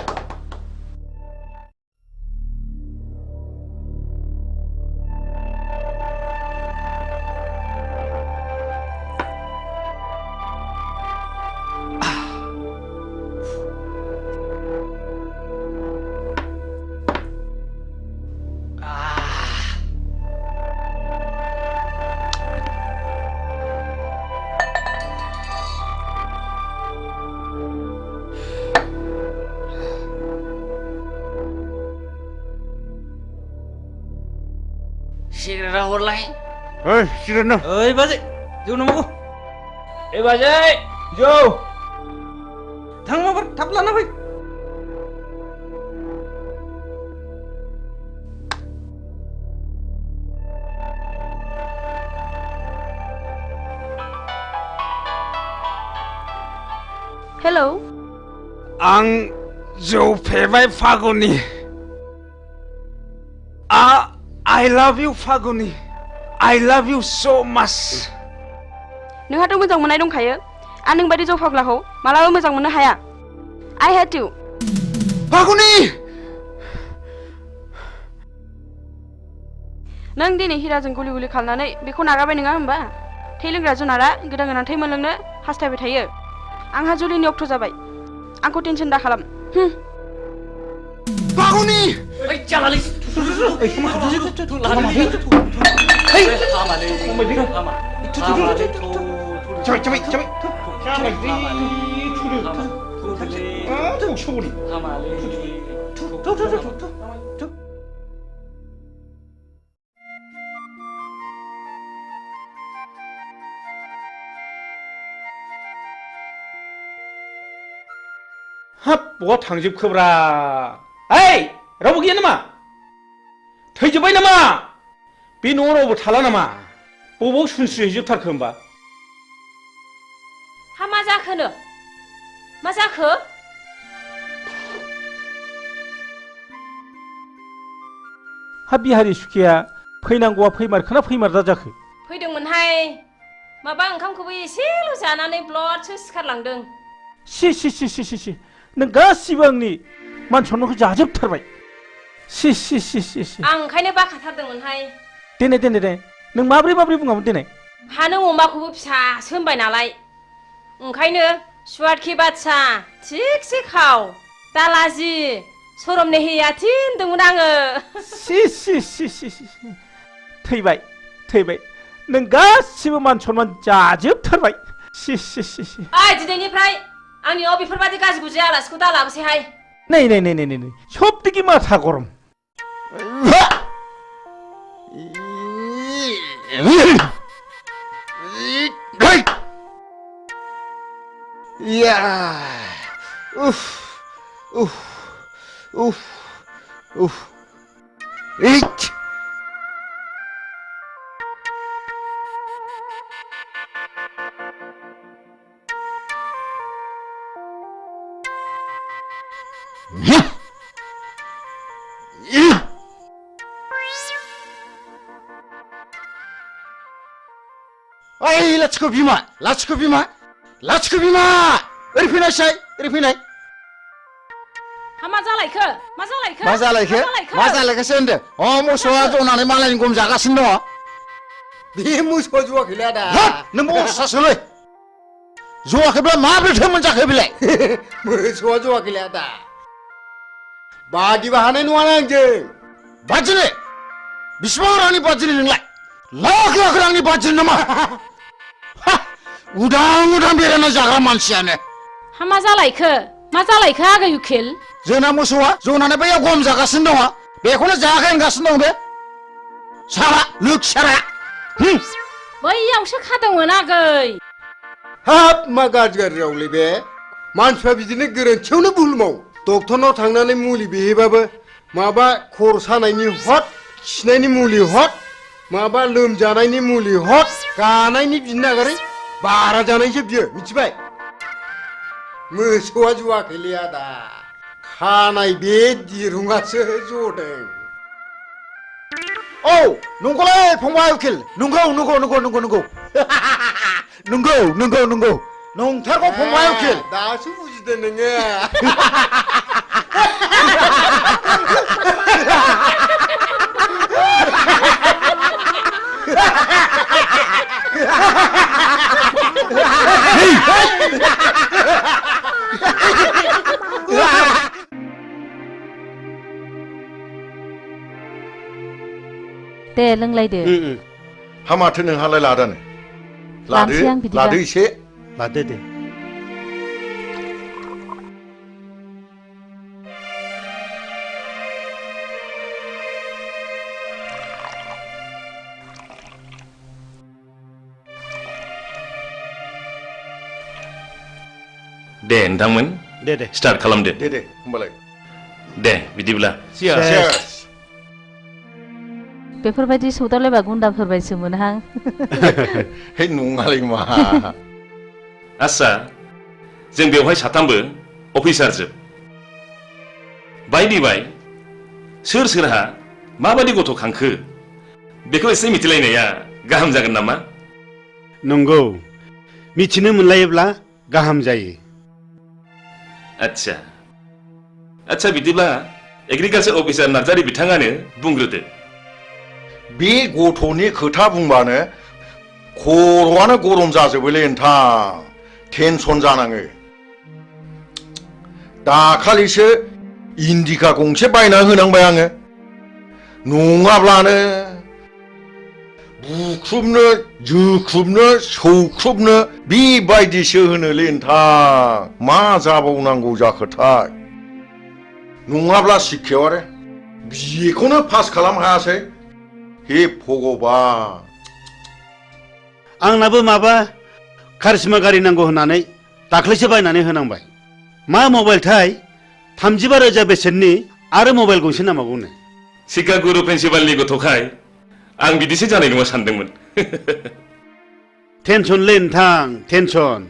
सिगारेटा हरलाय ओइ सिगारेट न ओइ बाजै जौ नांगौ ए बाजै जौ थां माबार थाब लाना फै हेलौ आं जौ फेबाय Phaguni I love you Phaguni I love you so much नोंहाथ' मोजां मोननाय दंखायो आं नोंबायदि जौ फाग्लाखौ मालाबा मोजां मोननो हाया I hate you फागुनि नों दिनै हिराजों गुलि गुलि खालामनानै बेखौ नागारबाय नङा होमबा थै लोंग्रा जुनारा गोदान गोदान थै मोनलोंनो हास्थायबाय थायो आंहा जुलिनि अक्ट' जाबाय आंखौ टेनसन दा खालाम फागुनि ओइ जालालै हाब बहा थांजोबखोब्रा ओइ रावबो गैया नामा थैजोब्बाय नामा बे न'आव रावबो थाला नामा बबाव सुनस्रिहैजोबथारखो होमबा हा मा जाखोनो मा जाखो हा बिहारि सुखिया फैनांगौआ फैमारखोना फैमारदा जाखो फैदोंमोनहाय माबा ओंखामखौबो एसेल' जानानै ब्लडसो सिखारलांदों सि नों गासिबो आंनि मान सन्मानखौ जाजोबथारबाय सि आं ओंखायनो बाखाथारदोंमोनहाय दे नों माब्रै बुङामोन दिनै हा नों अमाखौबो फिसासो होनबाय नालाय ओंखायनो सुवाद की बादसा थिगसे खाव दालाजि सरम नेहिया थिनदोंमोन आङो सि थैबाय नों गासिबो मान सन्मान जाजोबथारबाय सि ओइ दिनैनिफ्राय आंनियाव बेफोरबादि गाज्रि गुज्रि आलासिखौ दा लाबोसैहाय नै सबदिखि माथा गरम ओइ लाथिख' बिमा ओरै फैनायसाय ओरै फैनाय मा जालायखो मा जालायखोसो होनदो अ मोसौआ जनानै मालायनि गम जागासिनो दङ बे मोसौआ जवाखैलै आदा नों बसासोलै जवाखैब्ला माब्रैथो मोनजाखो बेलाय मोसौआ जवाखैलै आदा बादिबा हानाय नङा आंजों बादिनो बिसिबां रांनि बादिनो नोंलाय लाख रांनि बादिनो नामा उदां बेरायना जाग्रा मानसियानो मा जालायखो आगै उखिल जोंना मोसौआ जनानै बैयाव गम जागासिनो दङ बेखौनो जायाखै होनगासिनो दं बे साला लोखसारा बैयावसो खादोंमोन आगै हाब मा गाज्रि रावलै बे मानसिफ्रा बिदिनो गोरोन्थियावनो भुल मावो डक्टरनाव थांनानै मुलि बिहैबाबो माबा खर' सानायनि हट खिनायनि मुलि हट माबा लोमजानायनि मुलि हट गानायनि बिनो नागारै बारा जानायसो बियो मिथिबाय मोसौआ जवाखैलै आदा खानाय बे दिरुङासो जदों औ नंगौलै फंबाय उकिल नंगौ नंथारगौ फंबाय उकिल दासो बुजिदों नोङो दे लोंलायदो हामाथो नोंहालाय लादानो लानोसै आं बिदिबा। लादो एसे लादो दे दे नोंथांमोन दे स्टार्ट खालामदो दे होमबालाय दे बिदिब्ला बेफोरबायदि सौदावलायबा गुन्दाफोरबायसो मोनहां हे नङालै मा आस्सा जों बेवहाय साथामबो अफिसार जोब बाय सोर सोरहा माबादि गथ' खांखो बेखौ एसे मिथिलायनाया गाहाम जागोन नामा नंगौ मिथिनो मोनलायोब्ला गाहाम जायो आच्छा बिदिब्ला एग्रिकालचार अफिसार नार्जारी बिथाङानो बुंग्रोदो बे गथ'नि खोथा बुंबानो खर'आनो गरम जाजोबोलै नोंथां टेनसन जानाङो दाखालिसो इन्डिका गंसे बायना होनांबाय आङो नङाब्लानो बुख्रुबनो जोख्रुबनो सौख्रुबनो बेबायदिसो होनोलै नोंथां मा जाबावनांगौ जाखोथाय नङाब्ला शिक्षायाव आरो बेखौनो पास खालामनो हायासै हे भगबान आंनाबो माबा कारिश्मा गारि नांगौ होननानै दाख्लैसो बायनानै होनांबाय मा मबाइलथाय 35,000 बेसेननि आरो मबाइल गंसे नांबावगौनो सिकागुरु प्रिन्सिपालनि गथ'खाय आं बिदिसो जानाय नङा सानदोंमोन टेनसनलै नोंथां टेनसन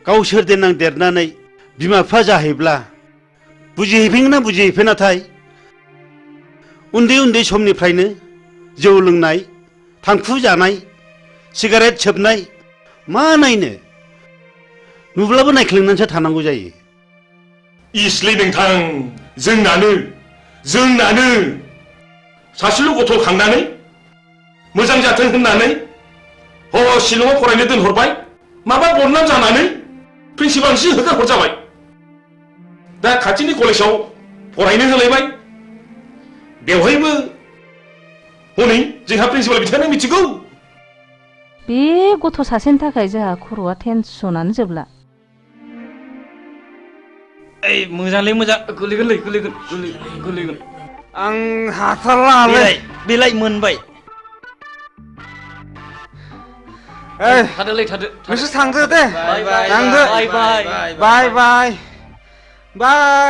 गावसोर देनां देरनानै बिमा बिफा जाहैब्ला बुजिहैफिनना बुजिहैफिनाथाय उन्दै समनिफ्रायनो जौ लोंनाय थांखु जानाय सिगारेट सोबनाय मा नायनो नुब्लाबो नायख्लेंनानैसो थानांगौ जायो इसलै नोंथां जोंनानो सासेल' गथ' खांनानै मोजां जाथों होननानै शिलंआव फरायनो दोनहरबाय माबा बदनाम जानानै प्रिन्सिपालसिम होखारहरजाबाय दा खाथिनि कलेजाव फरायनो होलायबाय बेवहायबो हनै जोंहा प्रिन्सिपाल बिथाङानो मिथिगौ बे गथ' सासेनि थाखाय जोंहा खर'आ टेनसनानो जोबला मोजांलै मोजां गोलैगोन आं हाथारला बेलाय मोनबाय थादोलै थादो नोंसोर थांदो दे थांदो बाय बाय बाय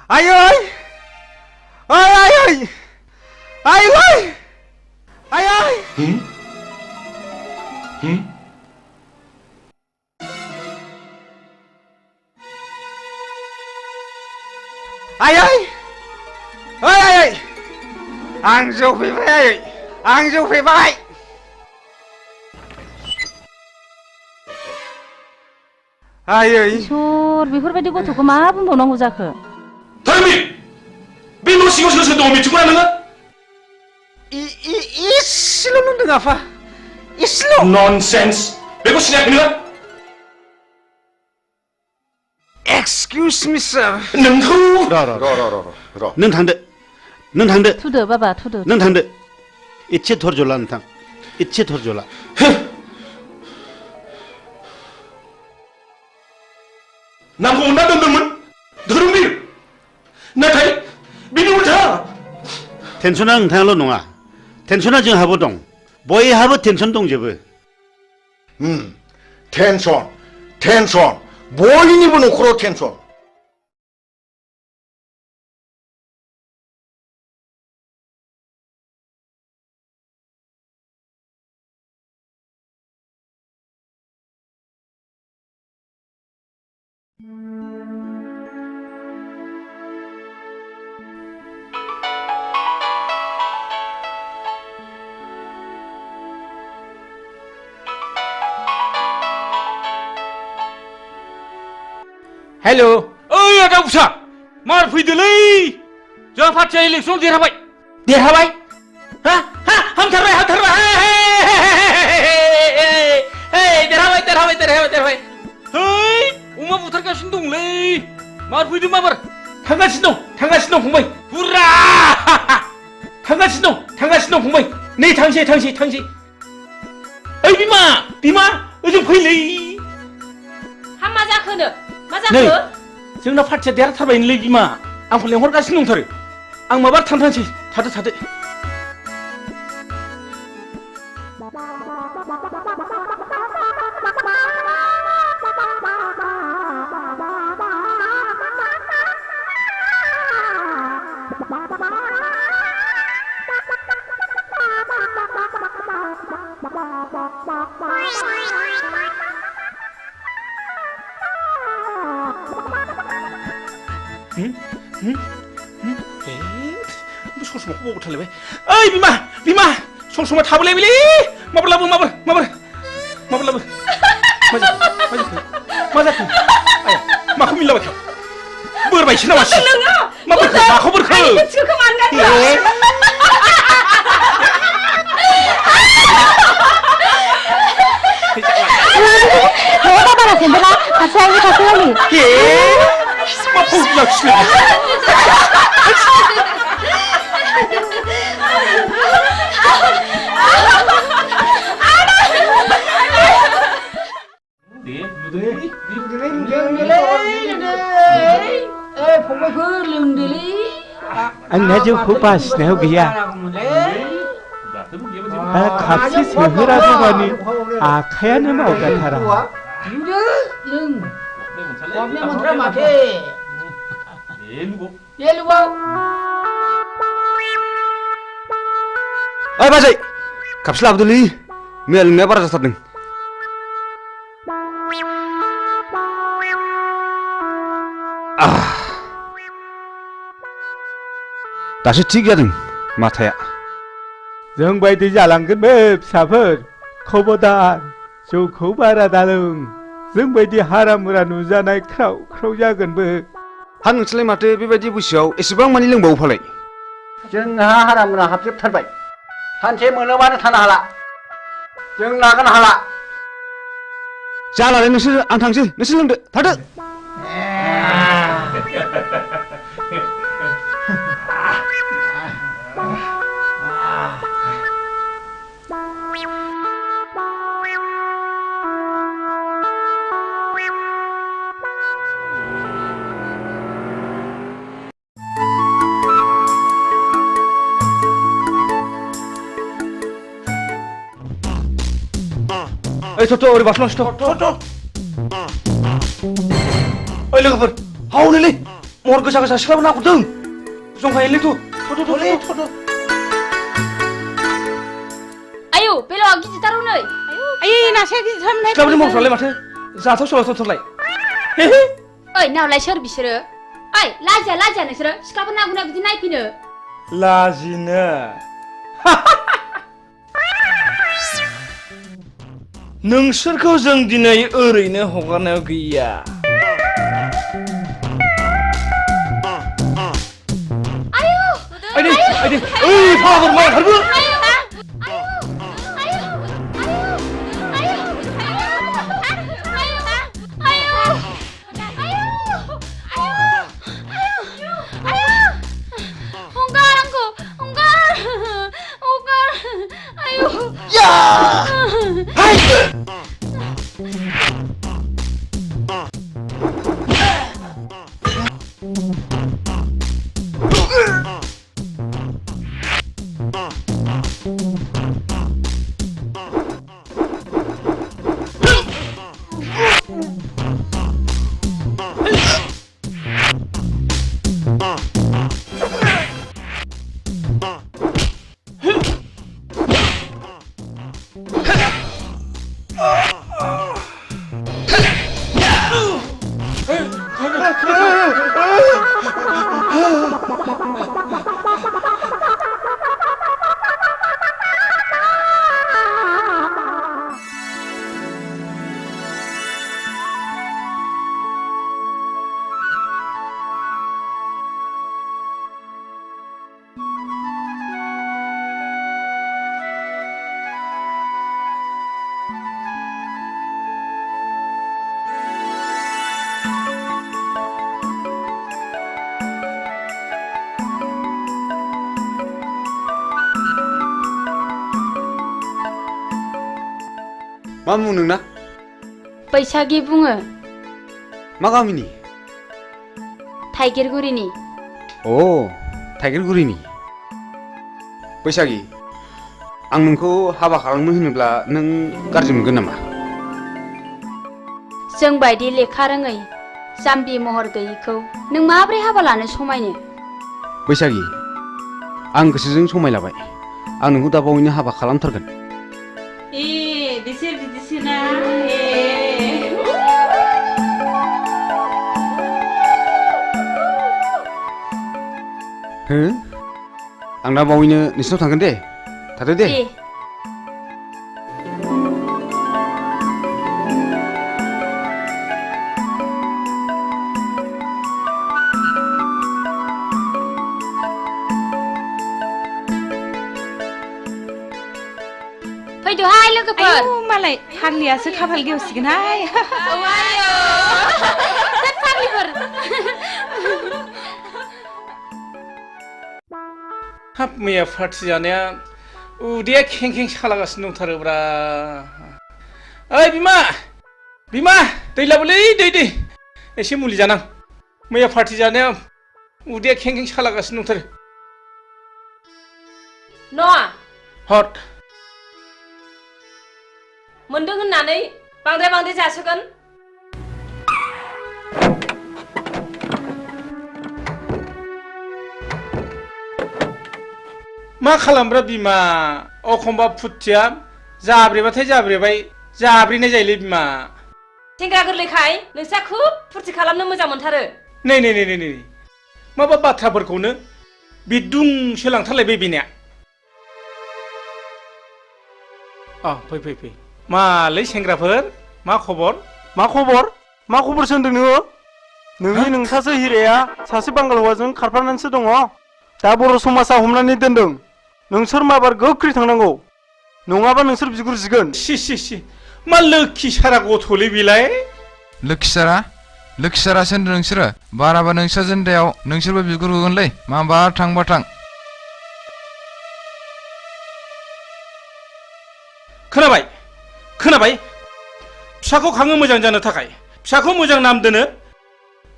Ai ơi! Ai ơi! Ai ơi! Ai ơi! Ai ơi! Ơi! Ang dâu phí vậy! Ang dâu phí vậy! Ai ơi! 술 बेफोरबायदि गथ'खौ मा बुंबावनांगौ जाखो? 다름이 बे न' सिङाव सोर सोर दङ मिथिगौना नोङो? इसेल' नुदों आफा इसेल'। ननसेन्स बेखौ सिनायाखै नोङो? Excuse me sir. नोंखौ र' नों थांदो थुदो बाबा थुदो नों थांदो इसे धर्ज ला नोंथां इसे धर्ज ला नामखौ मोनना दोनदोंमोन धोरोमनि नाथाय बिनि उल्था टेनसना नोंथाङाल' नङा टेनसना जोंहाबो दं बयहाबो टेनसन दंजोबो टेनसन बयनिबो न'खराव टेनसन हेलो ओइ आदा उसा मार फैदोलै जोंहा पार्टिया इलेक्सन देरहाबाय हा हामथारबाय देरहाबाय है अमा बुथारगासिनो दंलै मार फैदों माबार थांगासिनो दं फंबाय हुर्रा थांगासिनो दं फंबाय नै थांसै ओइ बिमा ओजों फैलै हा मा जाखोनो मा नै जाखो जोंना पार्टिया देरहाथारबायनोलै बिमा आंखौ लेंहरगासिनो दंथारो आं माबा थांथारसै थादो ससमाखौ बावबो थालायबाय ओइ बिमा ससमा थाबोलायबायलै माबोर लाबो मा जाखो आया माखौ मिलाबाय बोरबायसो नामा माखौ बोरखो बारा सेन्देला खासे आंनि मा फावजि लाखिनो आंना जौखौ बासिनायाव गैया खापसे सोहोरागौ मानि आखायानो मावगाथारा ओइ बाजै खापसे लाबोदोलै मैया लोंनाया बारा जाथारदों दासो थिग जादों माथाया जों बायदि जालांगोन बे फिसाफोर खबरदार जौखौ बारा दालों जोंबायदि हारामुरा नुजानाय ख्राव ख्राव जागोनबो। हा नोंसोरलाय माथो बेबायदि बैसोआव एसेबां मानि लोंबावो फालाय? जोंहा हारामुरा हाबजोबथारबाय। सानसे मोनोबानो थानो हाला। जों लागोन हाला। जालालै नोंसोर, आं थांसै, नोंसोर लोंदो, थादो। ओइ थ'थ' ओरै बास्लांसै थ'। ओइ लोगोफोर, हावनोलै महर गोसा गोसा सिख्लाबो नाहरदों। जंखायोलै थ'। आयौ बेलावा गिदिरथार हनै। आयै नासो गिदिरथारमोनहाय। सिख्लाफोरनि महरफ्रालाय माथो जाथाव सलाथावथारलाय। ओइ नावलाय सोर बिसोरो? ओइ लाजिया नोंसोरो सिख्लाफोर नागुना बिदि नायफैनो? लाजिनो नोंसोरखौ जों दिनै ओरैनो हगारनायाव गैया। आयदै ओइ फाग्ला मा ओंखारगोन? मा मुं नोंना? बैसागि बुङो। मा गामिनि? थाइगिरगुरिनि। अ थाइगिरगुरिनि। बैसागि, आं नोंखौ हाबा खालामनो होनोब्ला नों गाज्रि मोनगोन नामा? जों बायदि लेखा रोङै जाम्बि महर गैयैखौ नों माब्रै हाबा लानो समायनो? बैसागि, आं गोसोजों समायलाबाय। आं नोंखौ दा बावैनो हाबा खालामथारगोन। बिसोर बिदिसोना। हो? आं दा बावैनो नोंसिनाव थांगोन दे। थादो दे। फैदोहाय लोगोफोर। आयौ मालाय फाग्लियासो खाफाल गेवसिगोनहाय। फाग्लिफोर। हाब मैया पार्टि जानाया उदैया खें सालागासिनो दंथारोब्रा। ओइ बिमा दै लाबोलै दै एसे मुलि जानां। मैया पार्टि जानाया उदैया खें सालागासिनो दंथारो। न'आ हट मोनदों होननानै बांद्राय जासोगोन। मा खालामब्रा बिमा, अखमबा फुथिया जाब्रेबाथाय जाब्रेबाय, जाब्रेनाय जायोलै बिमा। सेंग्रा गोरलैखाय नोंस्रा खुब फुरथि खालामनो मोजां मोनथारो। नै माबा बाथ्राफोरखौनो बिदुंसो लांथारलायबाय बेनिया। फै मालै सेंग्राफोर, मा खबर? मा खबरसो होनदों नोङो नोंनि नोंसासो हिराया सासे बांगाल हौवाजों खारफानानैसो दङ दा बर' समाजा हमनानै दोनदों नोंसोर माबार गोख्रै थांनांगौ नङाबा नोंसोर बिगुर जिगोन सि मा लोखि सारा गथ'लै बेलाय लोखि सारासो होनदों नोंसोरो बाराबा नोंस्रा जेन्दायाव नोंसोरबो बिगुर होगोनलै माबा थांबा थां खोनाबाय फिसाखौ खाङो मोजां जानो थाखाय फिसाखौ मोजां नाम दोनो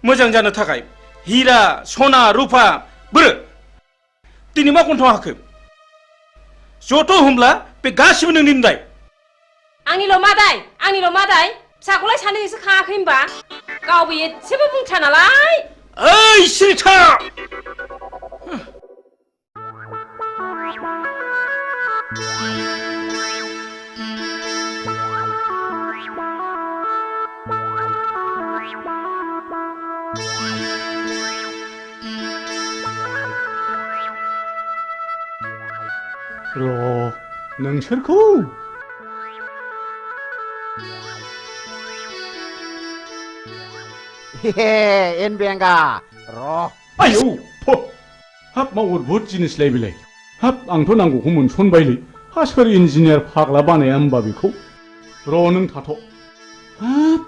मोजां जानो थाखाय हिरा सना रुफा बोरो दिनै मा गन्थं हाखो जथ' होमब्ला बे गासिबो नोंनि दाय आंनिल' मादाय फिसाखौलाय सानैजोंसो खाङाखै होनबा गावबो एसेबो बुंथ्रा नालाय ओइ सिरिथा र' नोंसोरखौ एनबेंगा र' आयौ हाब मा अद्भुत जिनिसलाय बेलाय हाब आंथ' नांगौखौ मोनसनबायलै हा सोर इन्जिनियार फाग्ला बानाया होमबा बेखौ र' नों थाथ' हाब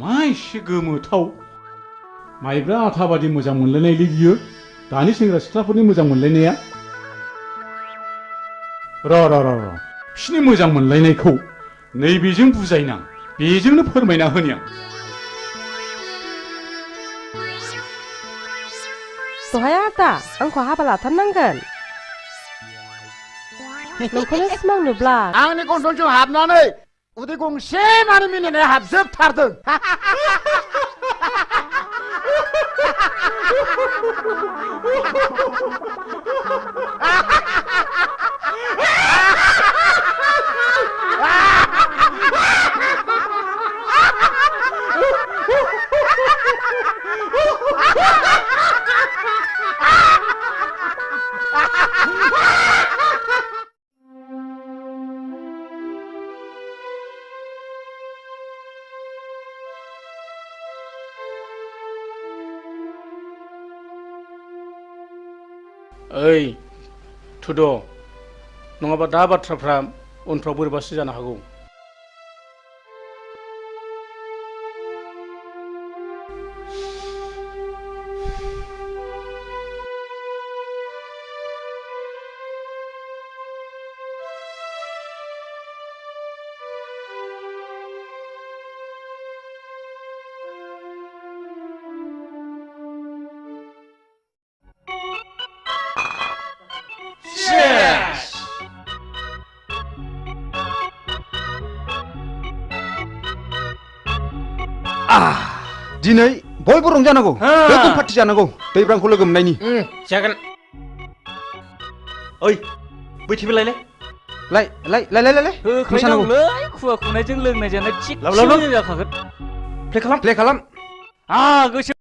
मा एसे गोमोथाव माइब्रा आथा बादि मोजां मोनलायनायलै बियो दानि सेंग्रा सिख्लाफोरनि मोजां मोनलायनाया र' बिसिनि मोजां मोनलायनायखौ नैबेजों बुजायनां बेजोंनो फोरमायना होनि आं दहाय आदा आंखौ हाबा लाथारनांगोन नोंखौनो सिमां नुब्ला आंनि गन्थंजों हाबनानै उदै गंसे मानि मिनिनाया हाबजोबथारदों ओइ थुद' नङाबा दा बाथ्राफ्रा उनफ्राव बोरैबासो जानो हागौ दिनै बयबो रंजानांगौ गोगोम पार्टि जानांगौ दैब्रांखौ लोगो मोननायनि जागोन ओइ बैथिबो लायलाय होख्लायनांगौलै खुवा खुनायजों लोंनाय जानाय थिग जाखागोन प्ले खालाम गोसो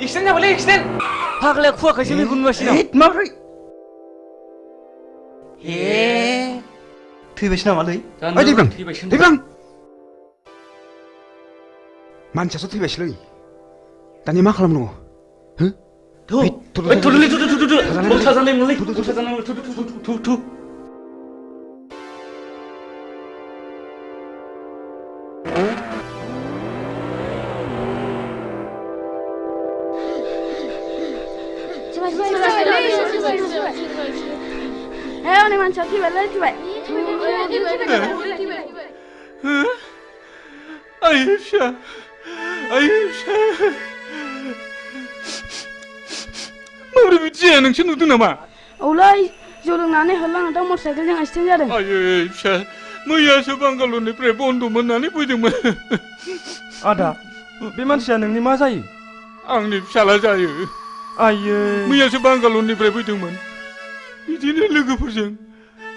एक्सिडेन्ट जाबायलै एक्सिडेन्ट फाग्लाया खुवाखायसो मेगन नुगासिनो माब्रै ए थैबायसो नामालै ओइ दैब्रां दैब्रां मानसियासो थैबायसोलै दानिया मा खालामनांगौ हो थुदुलै थाजानाय मोनलै थु Hei, manusia tiba lagi tiba. Ayşe, Ayşe. माबोरै बिदि जाया नोंसोर नुदों नामा? औलै जौ लोंनानै होलांदों मटरसाइकेलजों एक्सिडेन्ट जादों। आयै फिसा मैयासो बांगालरनिफ्राय बन्द मोननानै फैदोंमोन। आदा बे मानसिया नोंनि मा जायो? आंनि फिसाला जायो। आयै मैयासो बांगालरनिफ्राय फैदोंमोन। बिदिनो लोगोफोरजों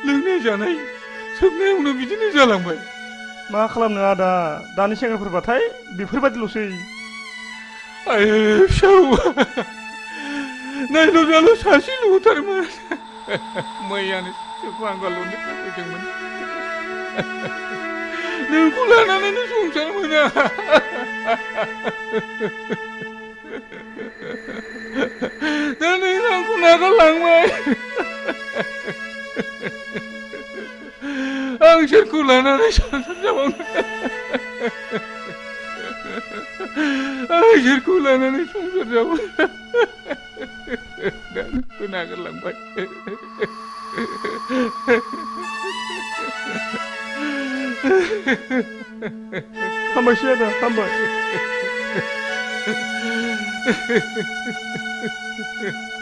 लोंनाय जानाय सोबनायावनो बिदिनो जालांबाय। मा खालामनो आदा दानि सेंग्राफोरबाथाय बेफोरबायदिल'सै। आयै फिसा नायल' जाल' सासेल'थारमोन मैयानो बांगालरनिफ्राय फैदोंमोन। नोंखौ लानानैनो संसार मोना। दा नों आंखौ नागारलांबाय। आं सोरखौ लानानै संसार जाबावनो? आं सोरखौ लानानै संसार जाबावनो? दा नोंखौ नागारलांबाय। हामबायसै आदा हामबाय।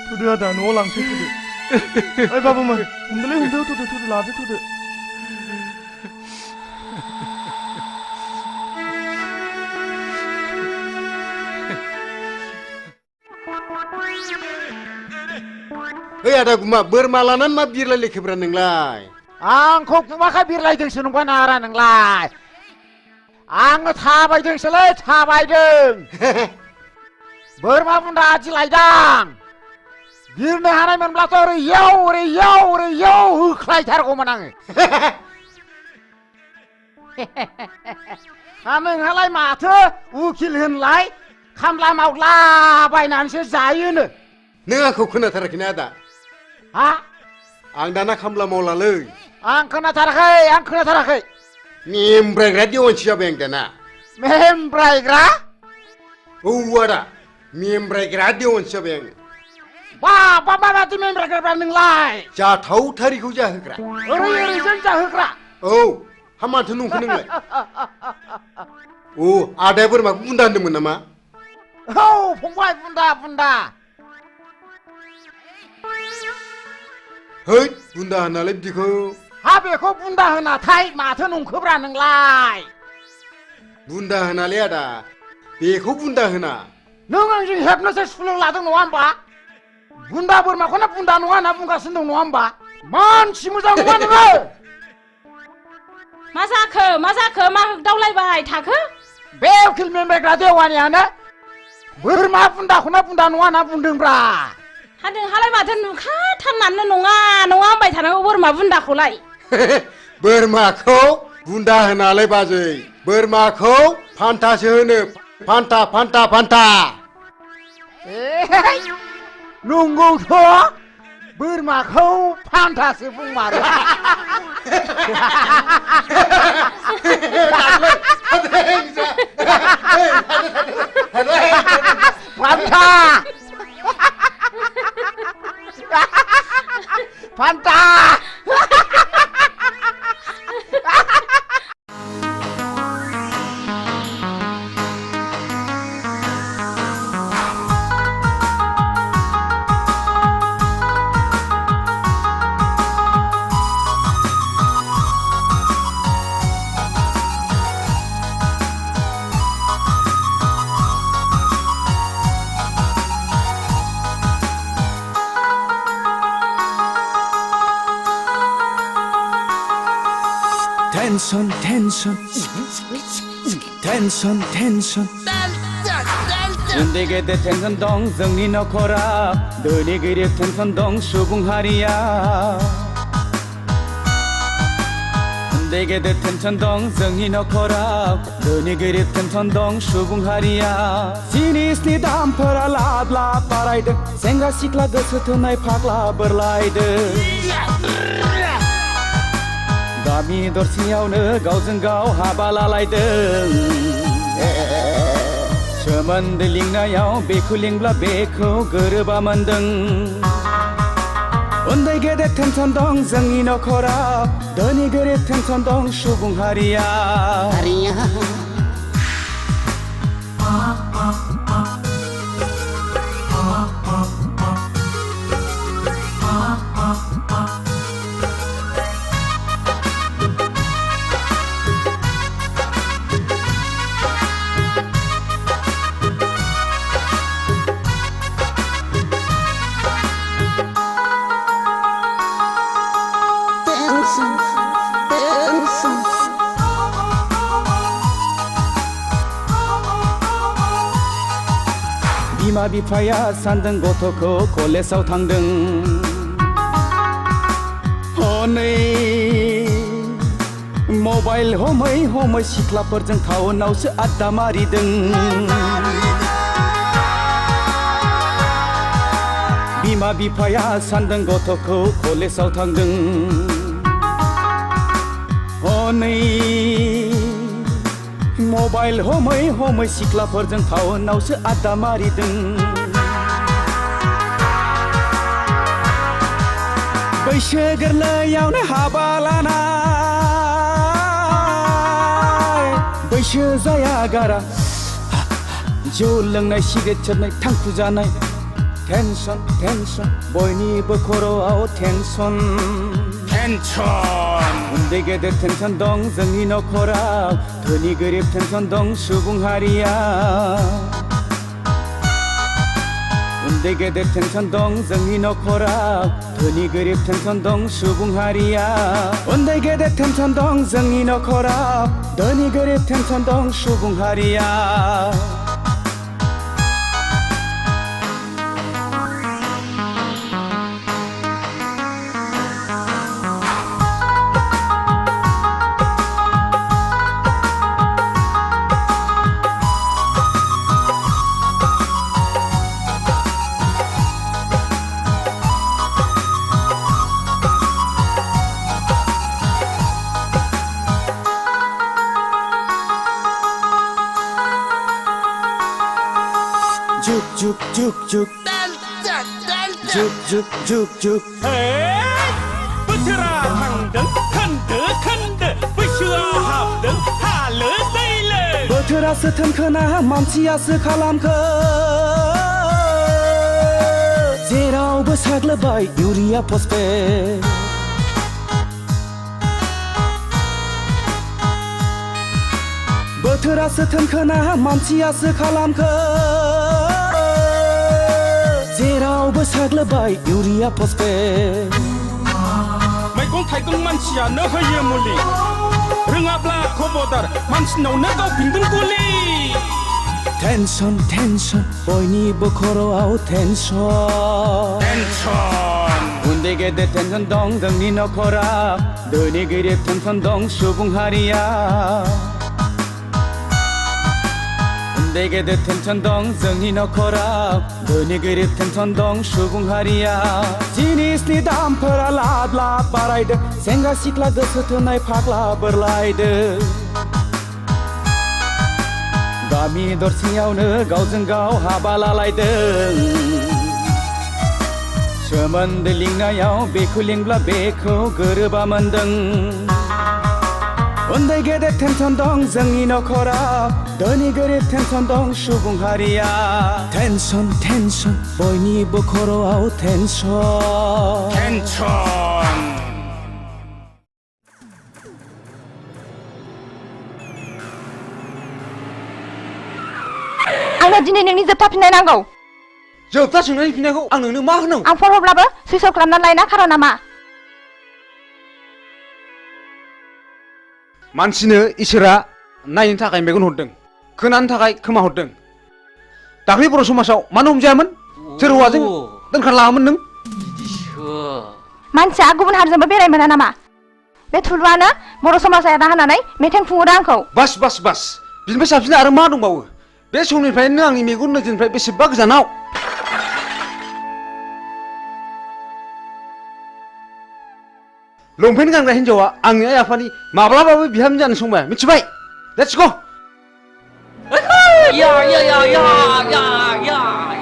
थुदो आदा न'आव लांसै थुदो। ओइ बाबुमोन हमदोलै थुदो लादो थुदो। ओइ आदा गुमा बोरमा लानानै मा बिरलायलेखोब्रा नोंलाय? आंखौ गुमाखा बिरलायदोंसो नंगौ नारा नोंलाय? आङो थाबायदोंसोलै थाबायदों। बोरमा बुन्दा आदि लायदां। बिरनो हानायमोनब्लाथ' ओरै याव होख्लायथारगौमोन आङो। नोंहालाय माथो उकिल होनलाय खामला मावला बायनानैसो जायोनो। नों आंखौ खोनाथाराखैना आदा? हा? आं दाना खामला मावलालै। आं खोनाथाराखै। मेमब्रायग्रा देवानसि जाबाय आं दाना। मेमब्रायग्रा? औ आदा मेमब्रायग्रा देवानसि जाबाय आङो। बाबा माबादि मेमब्रायग्रा नोंलाय? जाथावथारिखौ जाहोग्रा। ओरैजों जाहोग्रा? औ हा माथो नंखो नोंलाय? औ आदाया बोरमाखौ बुन्दा होनदोंमोन नामा? औ फंबाय बुन्दा। है बुन्दा होनालाय बिदिखौ। हा बेखौ बुन्दा होनाथाय माथो नंखोब्रा नोंलाय? बुन्दा होनालै आदा बेखौ बुन्दा होना। नों आंजों हेबनोसो सुलुं लादों नङा होमबा? बुन्दा बोरमाखौनो बुन्दा नङा होनना बुंगासिनो दं नङा होमबा? मानसि मोजां नङा नोङो। मा जाखो मा होगदावलायबाय थाखो? बे उकिल मेमब्रायग्रा देवानियानो बोरमा बुन्दाखौनो बुन्दा नङा होनना बुंदोंब्रा। हा नोंहालाय माथो नुखाथारनानै नङा होनबाय थानांगौ बोरमा बुन्दाखौलाय? बोरमाखौ बुन्दा होनालै बाजै बोरमाखौ फान्थासो होनो। फान्था। नंगौथ' बोरमाखौ फान्थासो बुंमारो। फान्था Tension. उन्दै गेदेर टेनसन दं जोंनि नखराव धोनि गोरिब टेनसन दं सुबुं हारिया उन्दै गेदेर टेनसन दं जोंनि नखराव धोनि गोरिब टेनसन दं सुबुं हारिया जिनिसनि दामफोरा लाब लाब बारायदों सेंग्रा सिख्ला गोसो थोनाय फाग्ला बोरलायदों गामि दरसेयावनो गावजों गाव हाबा लालायदों सोमोन्दो लिंनायाव बेखौ लिंब्ला बेखौ गोरोबा मोनदों उन्दै गेदेर टेनसन दं जोंनि नखराव धोनि गोरिब टेनसन दं सुबुं हारिया बिमा बिफाया सानदों गथ'खौ कलेजाव थांदों हनै मबाइल हमै हमै सिख्लाफोरजों टाउनावसो आड्डा मारिदों बिमा बिफाया सानदों गथ'खौ कलेजाव थांदों हनै मबाइल हमै हमै सिख्लाफोरजों टाउनावसो आड्डा मारिदों बैसो गोरलैयावनो हाबा लानाय बैसो जाया गारा जौ लोंनाय सिगारेट सोबनाय थांखु जानाय टेनसन टेनसन बयनिबो खर'आव टेनसन उन्दै गेदेर टेनसन दं जोंनि नखराव धोनि गोरिब टेनसन दं सुबुं हारिया उन्दै गेदेर टेनसन दं जोंनि नखराव धोनि गोरिब टेनसन दं सुबुं हारिया उन्दै गेदेर टेनसन दं जोंनि नखराव धोनि गोरिब टेनसन दं सुबुं हारिया juk juk juk juk juk juk juk बोथोरा थांदों खोन्दो खोन्दो बैसोआव हाबदों हालो दैलो बोथोरासो थोनखोना मानसियासो खालामखो जेरावबो साग्लोबबाय इउरिया फस्फेट बोथोरासो थोनखोना मानसियासो खालामखो जेरावबो साग्लोबबाय इउरिया फस्फेट मैगं थाइगं मानसियानो होयो मुलि रोङाब्ला खबरदार मानसिनावनो गावफिनगोन गुलि टेनसन टेनसन बयनिबो खर'आव टेनसन उन्दै गेदेर टेनसन दं जोंनि नखराव धोनि गोरिब टेनसन दं सुबुं हारिया उन्दै गेदेर टेनसन दं जोंनि नखराव धोनि गोरिब टेनसन दं सुबुं हारिया जिनिसनि दामफोरा लाब लाब बारायदों सेंग्रा सिख्ला गोसो थोनाय फाग्ला बोरलायदों गामि दरसेयावनो गावजों गाव हाबा लालायदों सोमोन्दो लिंनायाव बेखौ लिंब्ला बेखौ गोरोबा मोनदों उन्दै गेदेर टेनसन दं जोंनि नखराव धोनि गोरिब टेनसन दं सुबुं हारिया टेनसन टेनसन बयनिबो खर'आव टेनसन आंनो दिनै नोंनि जोबथा फिननाय नांगौ जोबथा सोंनायनि फिननायखौ आं नोंनो मा होनांगौ आं फन हरब्लाबो सुइच अफ खालामना लायना खार'ना मा मानसिनो इसोरा नायनो थाखाय मेगन हरदों खोनानो थाखाय खोमा हरदों दाख्लै बर' समाजाव मानो हमजायामोन सोर हौवाजों दोनखारलाङामोन नों मानसिया गुबुन हारिजोंबो बेरायनो मोना नामा बे थुलुआनो बर' समाजा एना होनानै मेथाइ खुङोदा आंखौ बास बास बास बिनिफ्राय साबसिन आरो मा दंबावो बे समनिफ्रायनो आंनि मेगन नोजोरनिफ्राय बेसेबा गोजानाव लंपेन्ट गानग्रा हिन्जावा आंनि आइ आफानि माब्लाबाबो बिहामजो जानो संबाय मिथिबाय लेट्स गो या या या या या या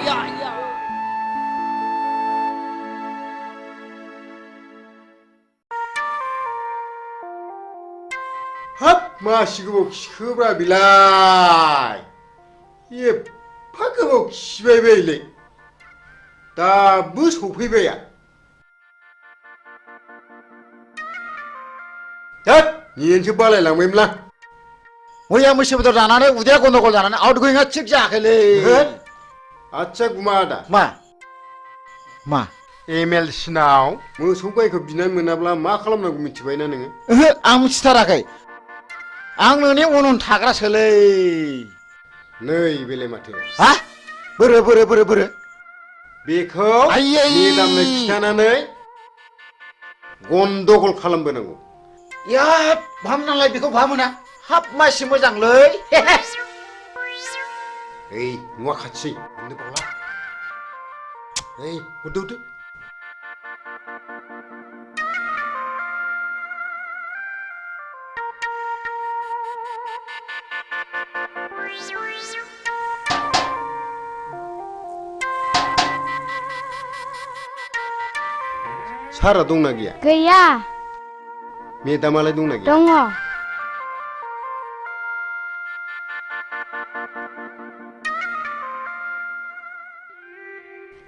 या या हाब मासि गोबाव खिखोब्रा बिलाय एफा गोबाव खिबाय बायलै दाबो सफैबाया होद नियेनसो बालायलांबायमोनलां मैया मैसो बेदर जानानै उदैया गन्दगल जानानै आउट गोयिंआ थिग जायाखैलै आदसा गुमा आदा मा MLC नाव मोसौ गायखौ बिनानै मोनाब्ला मा खालामनांगौ मिथिबायना नोङो ओहो आं मिथिथाराखै आं नोंनि उन उन थाग्रासोलै नै बेलाय माथो हा बोरो बेखौ मेदामनो खिथानानै गन्दगल खालामबोनांगौ या भामनालाय बेखौ भामोना हाब मासि मोजांलै ओइ नुवा खाथि मोननो बावला ओइ हरदो सारा दंना गैया गैया मेदामालाय दंना गैया दङ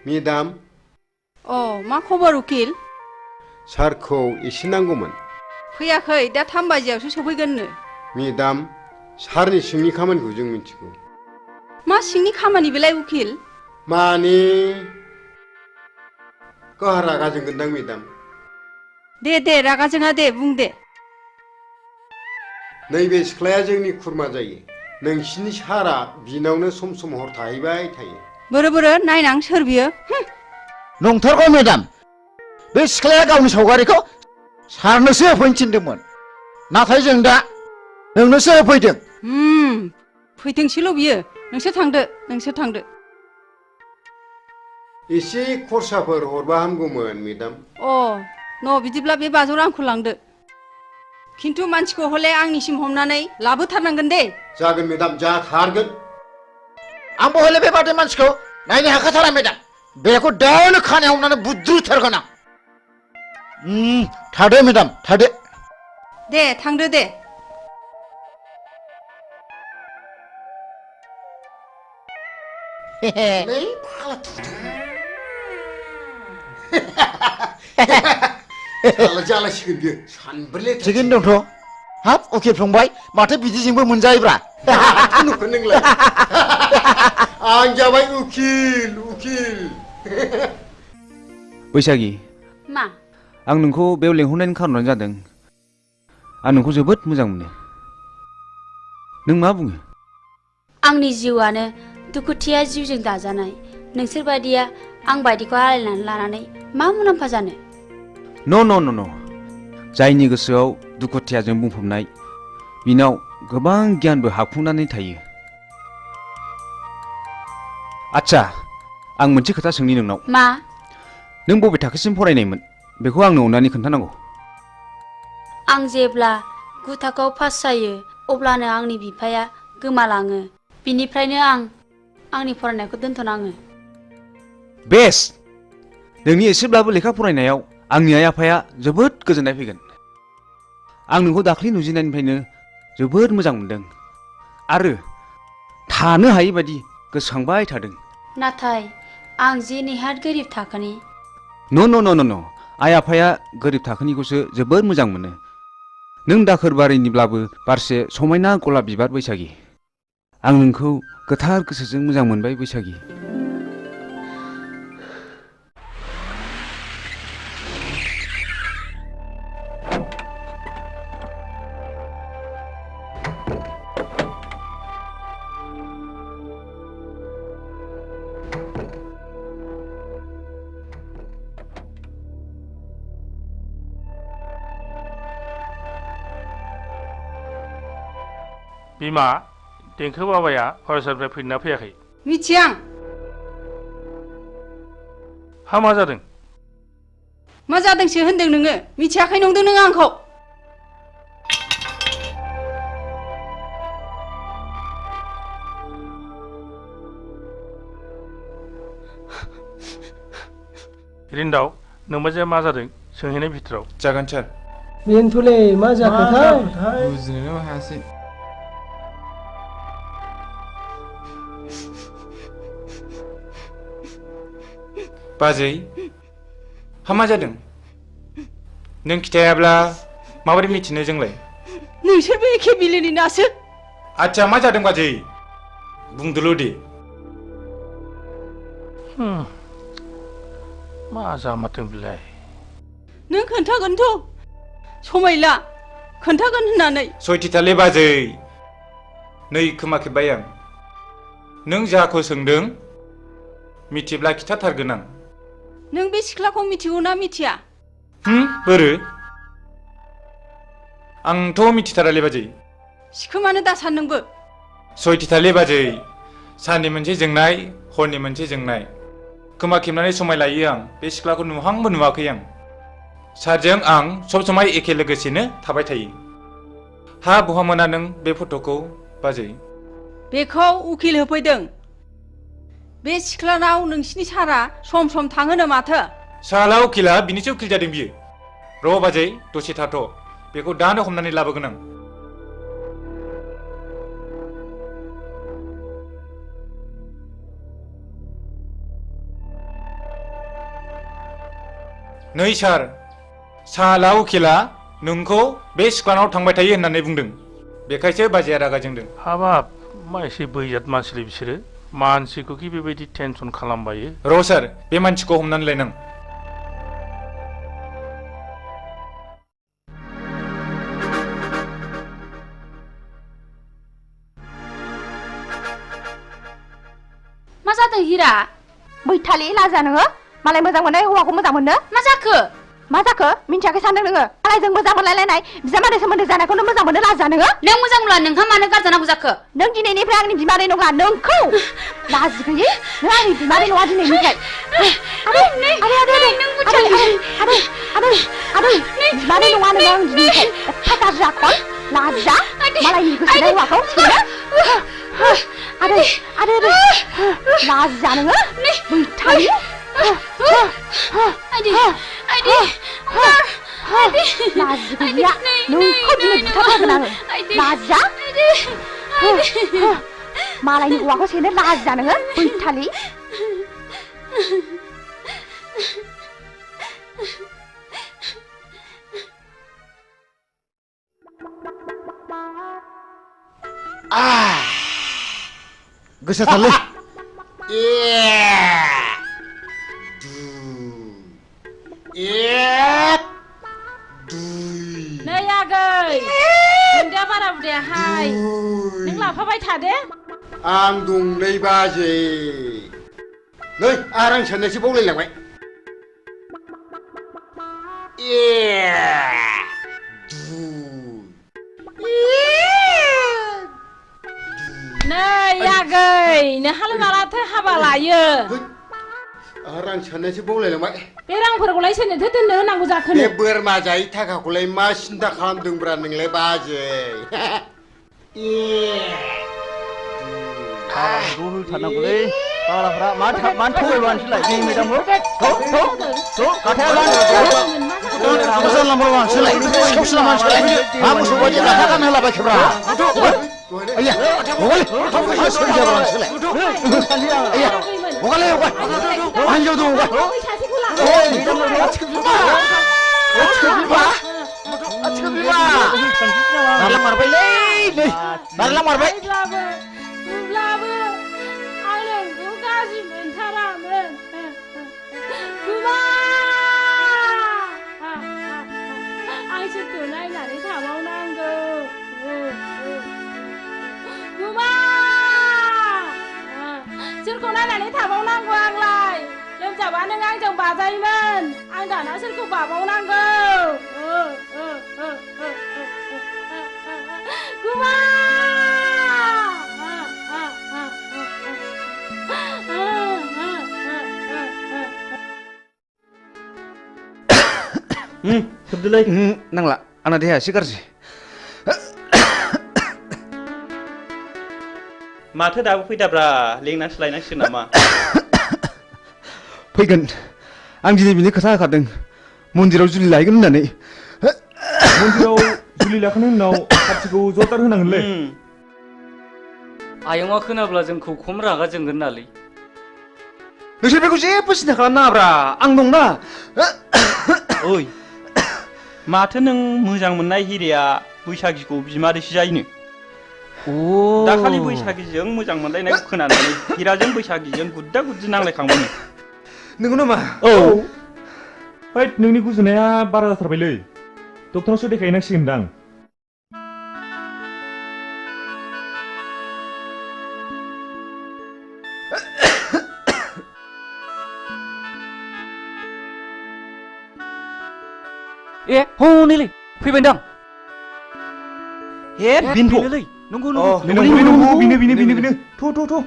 मेदाम मा खबर उकिल सारखौ एसे नांगौमोन फैयाखै दा 3 बाजियावसो सफैगोननो मेदाम सारनि सिंनि खामानिखौ जों मिथिगौ मा सिंनि खामानि बेलाय उकिल माने गाहा रागा जोंगोनदां मेदाम दे रागा जोङा दे बुं दे नैबे सिख्लाया जोंनि खुरमा जायो नोंसिनि सारा बिनावनो सम सम हर थाहैबाय थायो बोरो नायनां सोर बियो नंथारगौ मेदाम बे सिख्लाया गावनि सावगारिखौ सारनोसो होफैनो थिनदोंमोन नाथाय जों दा नोंनोसो होफैदों फैथोंसैल' बियो नोंसोर थांदो एसे खरसाफोर हरबा हामगौमोन मेदाम न बिदिब्ला बे 500 रांखौ लांदो खिन्थु मानसिखौ हले आंनिसिम हमनानै लाबोथारनांगोन दे जागोन मेदाम जाथारगोन आंबो हले बेबादि मानसिखौ नायनो हाखाथारा मेदाम बेखौ दानो खानायाव हमनानै बुद्रुथारगोन आं थादो मेदाम थादो दे थांदो दे जालासिगोन बियो सानब्रैले थिगैनो दंथ' हाब उकिल फंबाय माथो बिदिजोंबो मोनजायोब्रा नुखो नोंलाय आं जाबाय उकिल बैसागि मा आं नोंखौ बेयाव लेंहरनायनि खारनानो जादों आं नोंखौ जोबोद मोजां मोनो नों मा बुङो आंनि जिउआनो दुखुथिया जिउजों दाजानाय नोंसोर बायदिया आं बायदिखौ आलायनानै लानानै मा मुलाम्फा जानो न' जायनि गोसोआव दुखुथियाजों बुंफबनाय बिनाव गोबां गियानबो हाबफुंनानै थायो आच्छा आं मोनसे खोथा सोंनि नोंनाव मा नों बबे थाखोसिम फरायनायमोन बेखौ आंनो अननानै खोन्थानांगौ आं जेब्ला 9 थाखोआव पास जायो अब्लानो आंनि बिफाया गोमालाङो बिनिफ्रायनो आं आंनि फरायनायखौ दोनथ'नाङो बेस्ट नोंनि एसेब्लाबो लेखा फरायनायाव आंनि आइ आफाया जोबोद गोजोननाय फैगोन आं नोंखौ दाख्लै नुजेननायनिफ्रायनो जोबोद मोजां मोनदों आरो थानो हायै बायदि गोसोखांबाय थादों नाथाय आं जे नेहाद गोरिब थाखोनि न' आइ आफाया गोरिब थाखोनिखौसो जोबोद मोजां मोनो नों दाखोर बारिनिब्लाबो बारसे समायना गलाब बिबार बैसागि आं नोंखौ गोथार गोसोजों मोजां मोनबाय बैसागि बिमा देंखो बाबाया फरायसालिनिफ्राय फैदोंना फैयाखै मिथिया आं हा मा जादों मा जादोंसो होनदों नोङो मिथियाखै नंदों नों आंखौ रिन्दाव नोंबाजैया मा जादों सोंहैनाय भितराव जागोन सार बेनोथ'लै मा जाखोथाय बुजिनोनो हायासै बाजै हा मा जादों नों खिथायाब्ला माबोरै मिथिनो जोंलाय नोंसोरबो एखे बिलोनि नासो आच्छा मा जादों बाजै बुंदोल' दे मा जामारदों बिलाय नों खोन्थागोनथ' समायला खोन्थागोन होननानै सयथिथालै बाजै नै खोमा खेबबाय आं नों जाखौ सोंदों मिथिब्ला खिथाथारगोन आं नों बे सिख्लाखौ मिथिगौ ना मिथिया बोरो आंथ' मिथिथारालै बाजै सिखोमानो दासान नोंबो सयथिथालै बाजै साननि मोनसे जोंनाय हरनि मोनसे जोंनाय खोमा खेबनानै समाय लायो आं बे सिख्लाखौ नुहांबो नुवाखै आं सारजों आं सब समाय एखे लोगोसेनो थाबाय थायो हा बहा मोना नों बे फट'खौ बाजै बेखौ उकिल होफैदों बे सिख्लानाव नोंसिनि सारा सम सम थाङोनो माथो साला उकिला बिनिसो उकिल जादों बियो र' बाजै दसे थाथ' बेखौ दानो हमनानै लाबोगोन आं नै सार साला उकिला नोंखौ बे सिख्लानाव थांबाय थायो होननानै बुंदों बेखायसो बाजैया रागा जोंदों हाबाब मा एसे बैजात मानसिलै बिसोरो मानसिखौ कि बेबायदि टेनसन खालामबायो र' सार बे मानसिखौ हमनानै लायनां मा जादों हिरा बैथालि लाजा नोङो मालाय मोजां मोननाय हौवाखौ मोजां मोननो मा जाखो मिन्थियाखै सानदों नोङो मालायजों मोजां मोनलायलायनाय बिजामादै सोमोन्दो जानायखौनो मोजां मोननो लाजा नोङो नों मोजां मोनला नोंहा मानो गारजानांगौ जाखो नों दिनैनिफ्राय आंनि बिमादै नङा नोंखौ लाजि गैयै नों आंनि बिमादै नङा दिनैनिफ्राय आदै बिमादै नङा नोङो आं दिनैनिफ्राय एफा गाज्रि आखल लाजा मालायनि गोसोनाय हौवाखौ आदै लाजा नोङो बैथालि लाजि गैया नोंखौ दिनै बुथारथारगोन आङो लाजा मालायनि हौवाखौ सेनो लाजा नोङो बैथालि गोसाथारलै नै आगै नोंदा बारा बुदायाहाय नों लाफाबाय थादे आं दंलै बाजै नै आरो आं साननायसो बावलायलांबाय नै आगै नोंहालाय मालाथो हाबा लायो आरो आं साननायसो बावलायलांबाय बे रांफोरखौलाय सोरनोथो दोननो होनांगौ जाखो बे बोरमा जायै थाखाखौलाय मा सिन्था खालामदोंब्रा नोंलाय बाजै होथारनांगौलै बालाफ्रा मानो थगायबाय नोंसोरलाय दै मैदामखौ जानला मोनला मानसिलाय सिखावसोला मानसिलाय मा मोसौ बायदि गाथा गान होलाबायखोब्रा आइया हगाले सोर जाब्रा नोंसोरलाय आइया हगाले हगाय हिन्जाव दं हगाय मारबायलै नै नारलां मारबाय अब्लाबो आं नोंखौ गाज्रि मोनथारामोन गुमा आं सोरखौ नायनानै थाबावनांगौ गुमा सोरखौ नायनानै थाबावनांगौ आंलाय लोमजाबा नों आंजों बाजायोमोन आं दाना सोरखौ बाबावनांगौ गुमा सोबदोलाय नांला आंना देहाया एसे गाज्रि माथो दाबो फैदाब्रा लेंनानैसो लायनांसिगोन नामा फैगोन आं दिनै बिनि खोथा होखादों मन्दिराव जुलि लायगोन होननानै मन्दिराव जुलि लाखांनायनि उनाव पार्टिखौ जरदार होनांगोनलै आयंआ खोनाब्ला जोंखौ खम रागा जोंगोन नालै नोंसोर बेखौ जेबो सिन्था खालामनाङाब्रा आं दंना ओइ माथो नों मोजां मोननाय हिरेया बैसागिखौ बिमादैसो जायोनो दाखालि बैसागिजों मोजां मोनलायनायखौ खोनानानै हिराजों बैसागिजों गुद्दा गुद्दि नांलायखांबायनो नंगौ नामा औ हैद नोंनि गुजुनाया बारा जाथारबायलै डक्टरनावसो देखायहैनांसिगोनदां ए हनैलै फैबायदां हे बिनोलै नंगौ बिनो थ'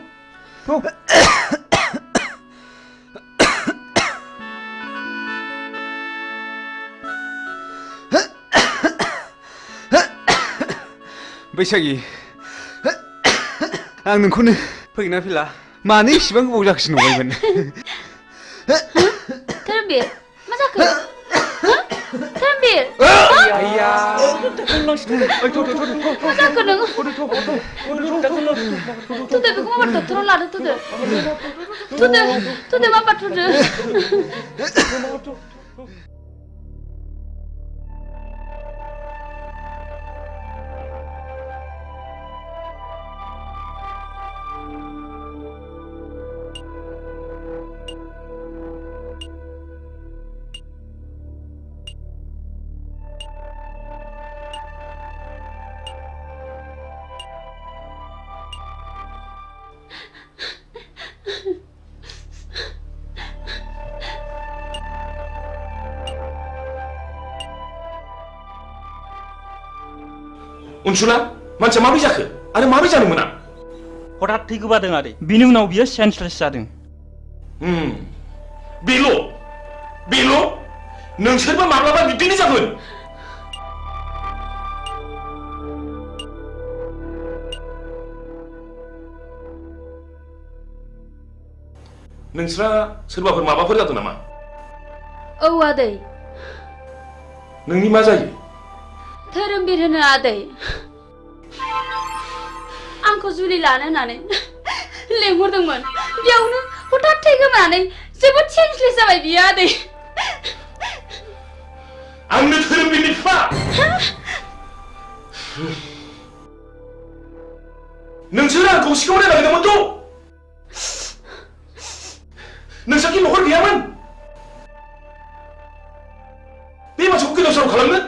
बैसागि आं नोंखौनो फैगोना फैला मानो इसिबां गोबाव जाखोसो नंबायमोन धोरोमबीर मा जाखो धोरोमबीर आइया मा जाखो नों थुदो बेखौ माबा डक्टराव लादो थुदो माबा थुदो उनसुला मानसिया माबोरै जाखो आरो माबोरै जानो मोना हठात थै गोबादों आरो बिनि उनाव बियो सेन्सलेस जादों बेल' नोंसोरबो माब्लाबा बिदिनो जागोन नोंस्रा सोरबाफोर माबाफोर जादों नामा औ आदै नोंनि मा जायो धोरोमबीर होनो आदै आंखौ जुलि लानो होननानै लेंहरदोंमोन बेयावनो हठात थै गोमानानै जोबोद सेन्सलेस जाबाय बियो आदै आंनो धोरोमबीरनि बिफा नोंसोर आंखौ सिखाव नायलांदोंमोनथ' नोंसाखि न'खर गैयामोन बे मानसिखौ गोदाव सोराव खालामनो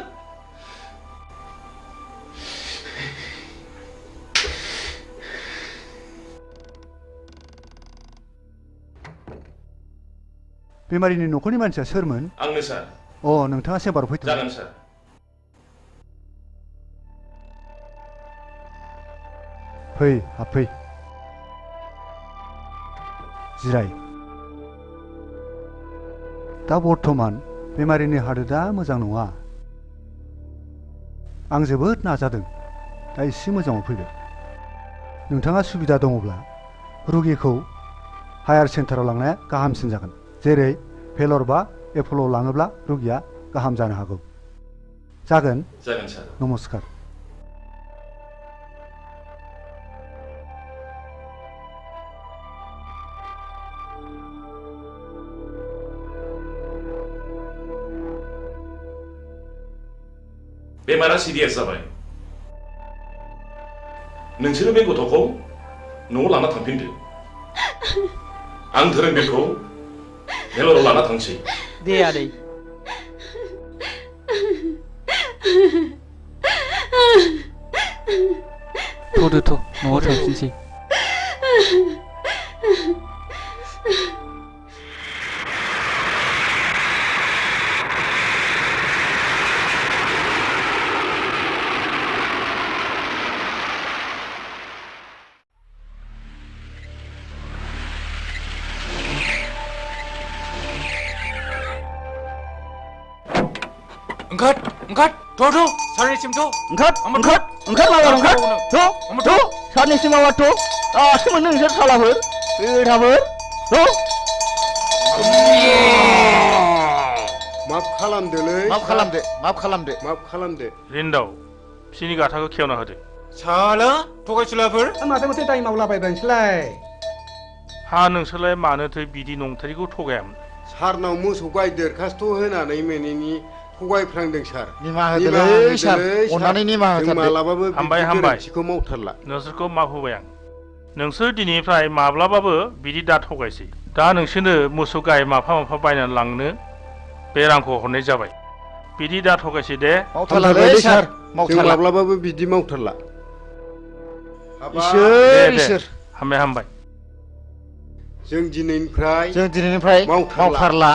बेमारिनि न'खरनि मानसिया सोरमोन आंनो सार नोंथाङा सेम्बाराव फैथ' जागोन सार फै हाबफै जिराय दा बर्थमान बेमारिनि हालोदा मोजां नङा आं जोबोद नाजादों दा एसे मोजाङाव फैबाय नोंथाङा सुबिदा दङब्ला रुगिखौ हायार सेन्टाराव लांनाया गाहामसिन जागोन जेरै भेलर बा एप'ल'आव लाङोब्ला रुगिया गाहाम जानो हागौ जागोन सार नमस्कार बेमारा सिरियास जाबाय नोंसोरो बे गथ'खौ न'आव लाना थांफिनदो आं धोरोमबीरखौ भेलराव लाना थांसै दे आदै थ'दो न'आव थांफिनसै थ' सारनिसिम थ' थ' सारनिसिम माबा थ' दासो मोनदों नोंसोर सालाफोर बेथाफोर थ' माफ खालामदोलै माफ खालामदो रिन्दाव बिसिनि गाथाखौ खेवना होदो साला थगायसुलाफोर माथो माथो दाय मावलाबायबाय नोंसोरलाय हा नोंसोरलाय मानोथो बिदि नंथारिखौ थगायामोन सारनाव मोसौ गाय दरखास्त' होनानै मोनैनि थगायफ्रांदों सार निमाहा होदोलै सार अननानै निमाहा जों होथारदो मालाबाबो हामबाय बिदि हामबाय गोरोन्थिखौ मावथारला नोंसोरखौ माफ होबाय आं नोंसोर दिनैनिफ्राय माब्लाबाबो बिदि दा थगायसै दा नोंसोरनो मोसौ गाय माफा माफा बायनानै लांनो बे रांखौ हरनाय जाबाय बिदि दा थगायसै दे मावथारलालै सार जों मावथारला माब्लाबाबो बिदि मावथारला इसोर हामबाय जों दिनैनिफ्राय मावथारला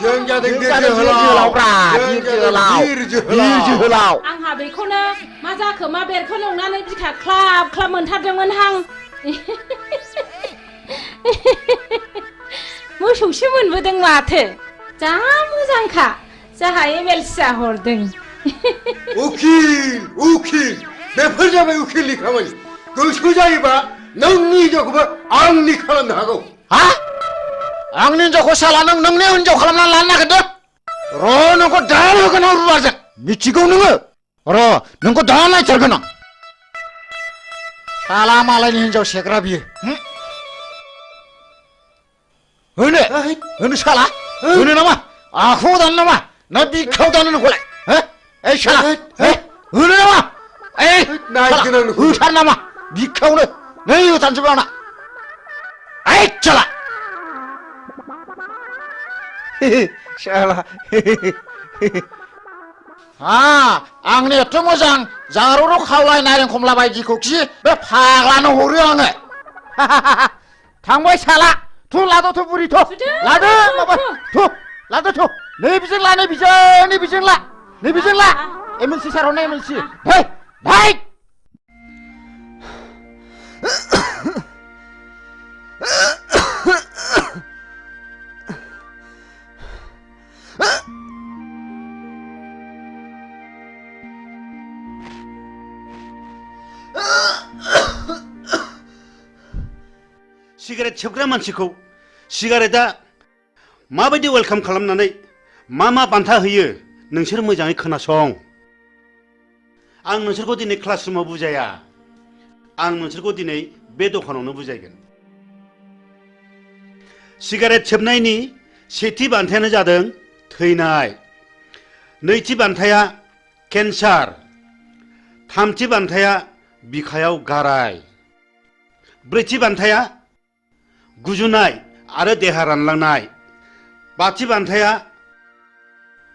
जों जादों जोहोलाव आंहा बेखौनो मा जाखो मा बेरखौ नंनानै बिखा ख्लाब ख्लाब मोनथारदोंमोनहां मोसौसो मोनबोदों माथो जा मोजांखा जाहा एमएलसिया हरदों उखिल बेफोर जाबाय उखिलनि खामानि गोसो जायोबा नोंनि हिनजावखौबो आंनि खालामनो हागौ हा आंनि हिनजावखौ साला नोंनि हिनजाव खालामनानै लानो नागिरदों र' नोंखौ दा होगोन आं रुवाजों मिथिगौ नोङो र' नोंखौ दा नायथारगोन आं साला मालायनि हिनजाव सेग्रा बियो होनो साला होनो नामा आखायाव दानो नामा ना बिखायाव दानो नोंखौलाय ओइ साला होनो नामा होथार नामा बिखायावनो नै होथारनोसै आंना ओइ साला साला आंनि एथ' मोजां जारौ खावलाय नारें खमला बायदिखौ खि बे फाग्लानो हरो आङो थांबाय साला थु लादोथ' बुरि थ' लादो माबा थु लादो थ' नैबिजों ला नैबिजों ला एमएलसि सार हरनाय एमएलसि भाई सिगारेट सोबग्रा मानसिखौ सिगारेटआ माबायदि वेलकाम खालामनानै मा बान्था होयो नोंसोर मोजाङै खोनासं आं नोंसोरखौ दिनै क्लासरुमाव बुजाया आं नोंसोरखौ दिनै बे दखानावनो बुजायगोन सिगारेट सोबनायनि सेथि बान्थायानो जादों थैनाय नैथि बान्थाया केन्सार थामथि बान्थाया बिखायाव गाराय ब्रैथि बान्थाया गुजुनाय आरो देहा रानलांनाय बाथि बान्थाया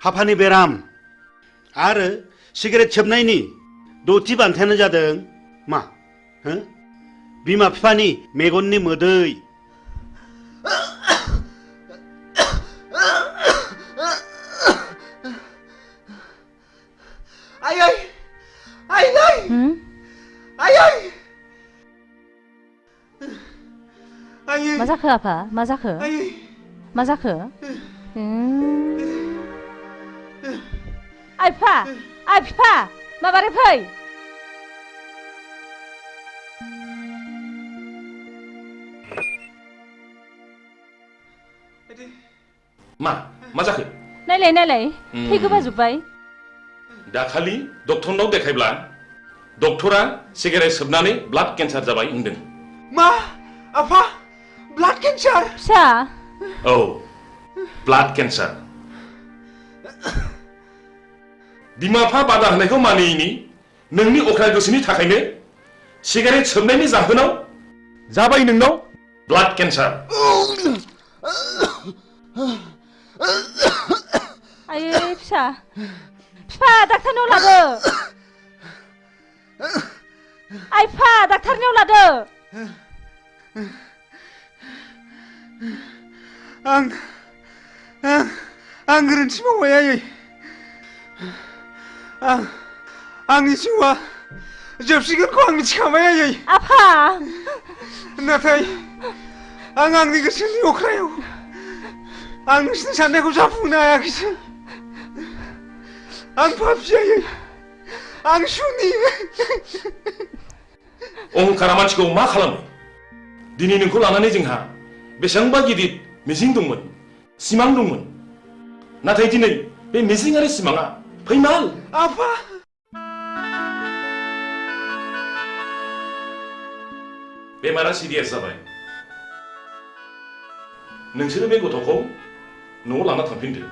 हापानि बेराम आरो सिगारेट सोबनायनि द'थि बान्थायानो जादों मा बिमा बिफानि मेगननि मोदै जाखो आफा मा जाखो मा जाखो आइ बिफा आइ बिफा माबारै फै मा जाखो नायलाय नायलाय थै गोबाजोब्बाय दाखालि डक्टरनाव देखायब्ला डक्टरा सिगारेट सोबनानै ब्लाड केन्सार जाबाय होनदों मा आफा ब्लाड केन्सार फिसा औ ब्लाड केन्सार बिमा बिफा बादा होनायखौ मानियैनि नोंनि अख्रा गोसोनि थाखायनो सिगारेट सोबनायनि जाहोनाव जाबाय नोंनाव ब्लाड केन्सार आयै फिसा फिफा डाक्टारनाव लादो आइ फिफा डाक्टारनाव लादो आं गोरोन्थि मावबाय आयै आंनि जिउआ जोबसिगोनखौ आं मिथिखाबाय आयै आफा नाथाय आं आंनि गोसोनि अख्रायाव आं नोंसिनि साननायखौ जाफुंनो हायाखैसै आं पापि आयै आं सुनि अहंकारा मानसिखौ मा खालामो दिनै नोंखौ लानानै जोंहा बेसेबांबा गिदिर मिजिं दंमोन सिमां दंमोन नाथाय दिनै बे मिजिं आरो सिमाङा फैमाल आफा बेमारा सिरियास जाबाय नोंसोरो बे गथ'खौ न'आव लाना थांफिनदो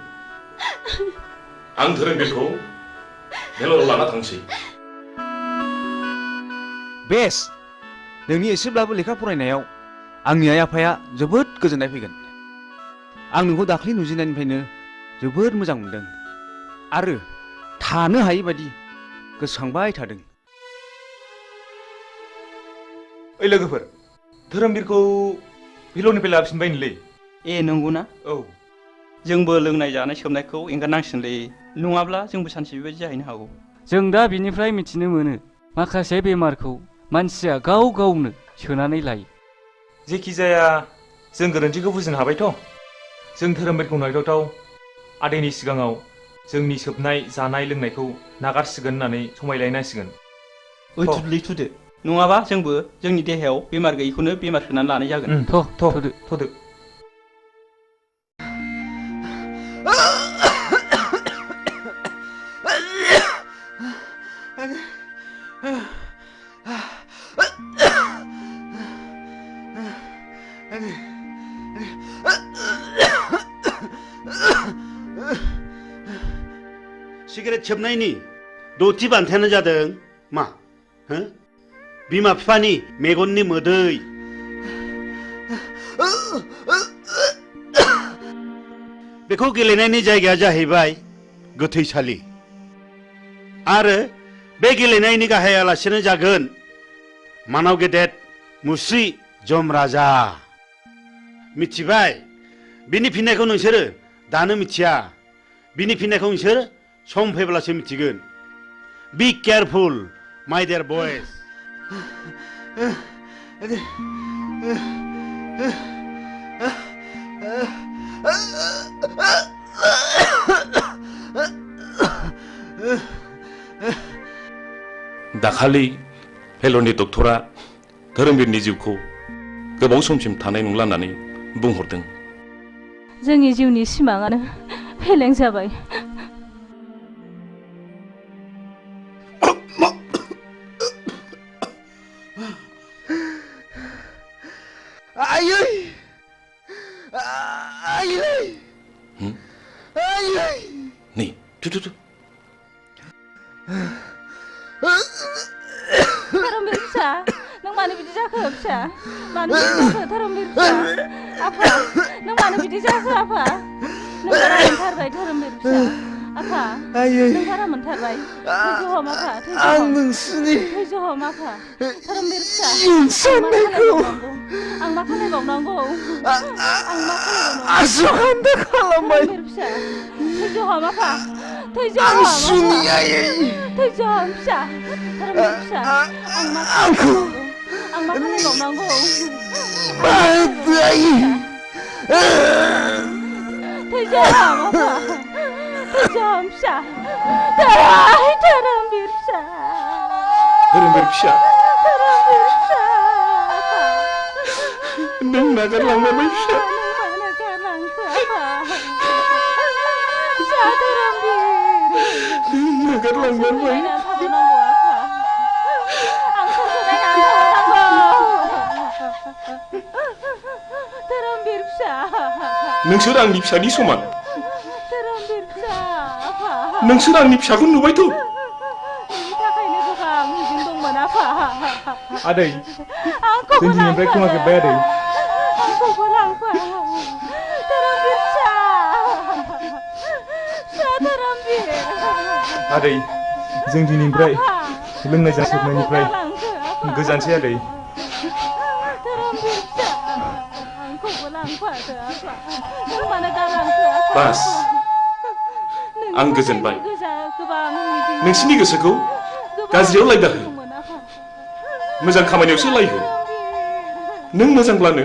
आं धोरोमबीरखौ भेलराव लाना थांसै बेस नोंनि एसेब्लाबो लेखा फरायनायाव आंनि आइ आफाया जोबोद गोजोननाय फैगोन आं नोंखौ दाख्लि नुजेननायनिफ्रायनो जोबोद मोजां मोनदों आरो थानो हायै बायदि गोसोखांबाय थादों ओइ लोगोफोर धोरोमबीरखौ भेलरनिफ्राय लाबोफिनबायनोलै ए नंगौना औ जोंबो लोंनाय जानाय सोबनायखौ एंगारनांसिगोनलै नङाब्ला जोंबो सानसे बेबायदि जाहैनो हागौ जों दा बिनिफ्राय मिथिनो मोनो माखासे बेमारखौ मानसिया गाव गावनो सोनानै लायो जेखि जाया जों गोरोन्थिखौ बुजिनो हाबायथ' जों धोरोमबीरखौ नायथावथाव आदैनि सिगाङाव जोंनि सोबनाय जानाय लोंनायखौ नागारसिगोन होननानै समायलायनांसिगोन ओइ थुदलै थुदो नङाबा जोंबो जोंनि देहायाव बेमार गैयैखौनो बेमार सोनानै लानाय जागोन थ'दो सिगारेट सोबनायनि दथि बान्थायानो जादों मा बिमा बिफानि मेगननि मोदै बेखौ गेलेनायनि जायगाया जाहैबाय गोथैसालि आरो बे गेलेनायनि गाहाय आलासियानो जागोन मानाव गेदेर मुस्रि जमराजा मिथिबाय बिनि फिननायखौ नोंसोरो दानो मिथिया बिनि फिननायखौ नोंसोर सम फैब्लासो मिथिगोन बी केयारफुल माय डियर बयज दाखालि भेलरनि डक्टरा धोरोमबीरनि जिउखौ गोबाव समसिम थानाय नंला होननानै बुंहरदों जोंनि जिउनि सिमाङानो फेलें जाबाय आयै आयै आयै नै थु धोरोमबीर फिसा नों मानो बिदि जाखो फिसा मानो बिदि जाखो धोरोमबीर फिसा आफा नों मानो बिदि जाखो आफा नों बारा मोनथारबाय धोरोमबीर फिसा आफा नों बारा मोनथारबाय थैज' हम आफा आं नोंसिनि थैज' हम आफा धोरोमबीर फिसा साननायखौ आं मा खालामबावनांगौ आं मा आसुखान्दा खालामबाय धोरोमबीर फिसा थैज' हम आफा थैज' हम आं सुनि आयै थैज' हम फिसा धोरोमबीर फिसा आं मा खालामबावनांगौ आं मा खालामबावनांगौ थैजाम आफा थैजाम फिसा धोरोमबीर फिसा धोरोमबीर फिसा धोरोमबीर फिसा नों नागारलांबाय फिसा नागारलांखो आफा फिसा धोरोमबीर नागारलांबाय थाबावनांगौ आफा आं सोरखौ नायनानै थाबावनांगौ धोरोमबीर फिसा नोंसोर आंनि फिसानि समान धोरोमबीर फिसा आफा नोंसोर आंनि फिसाखौ नुबायथ' नोंनि थाखायनो गोबां मिजिं दंमोन आफा आदै आंखौबो जों दिनैनिफ्राय गोमाजोब्बाय आदै आंखौबो लांफा धोरोमबीर फिसा फिसा धोरोमबीर आदै जों दिनैनिफ्राय लोंनाय जासोबनायनिफ्राय गोजानसै आदै धोरोमबीर फिसा आंखौबो लांफादो आफा नों मानो गालांखो आफा बास आं गोजोनबाय गोबां मिजिं नोंसिनि गोसोखौ गाज्रियाव लायदाहो मोजां खामानियावसो लायहो नों मोजांब्लानो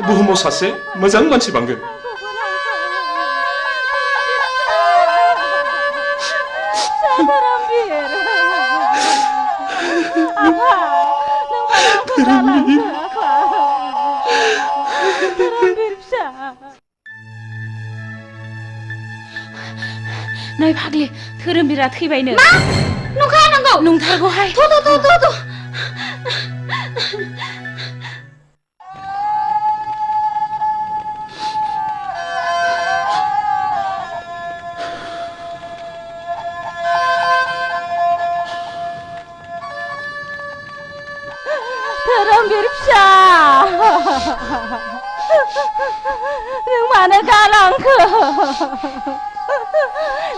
बुहुमाव सासे मोजां मानसि बांगोन धोरोमबीर आफा नों मानो आंखौ गालांखो आफा धोरोमबीर फिसा नै फाग्लि धोरोमबीरा थैबायनो मा नंखाया नांगौ नंथारगौहाय थ' धोरोमबीर फिसा नों मानो गालांखो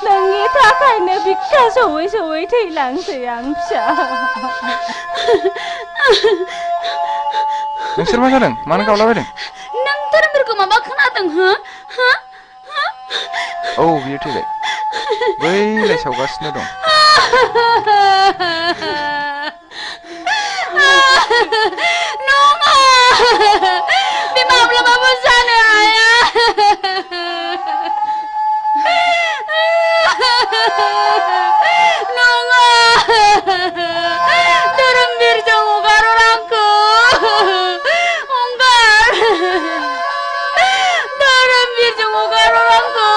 नोंनि थाखायनो बिखा सौयै सौयै थैलांसै आं फिसा नोंसोर मा जादों मानो गावलाबायदों नों धोरोमबीरखौ माबा खोनादों हो औ बियो थैबाय बैलाय सावगासिनो दं नङा बे माब्लाबाबो जानो हाया नङा धोरोमबीरजों हगार आंखौ हगार धोरोमबीरजों हगार आंखौ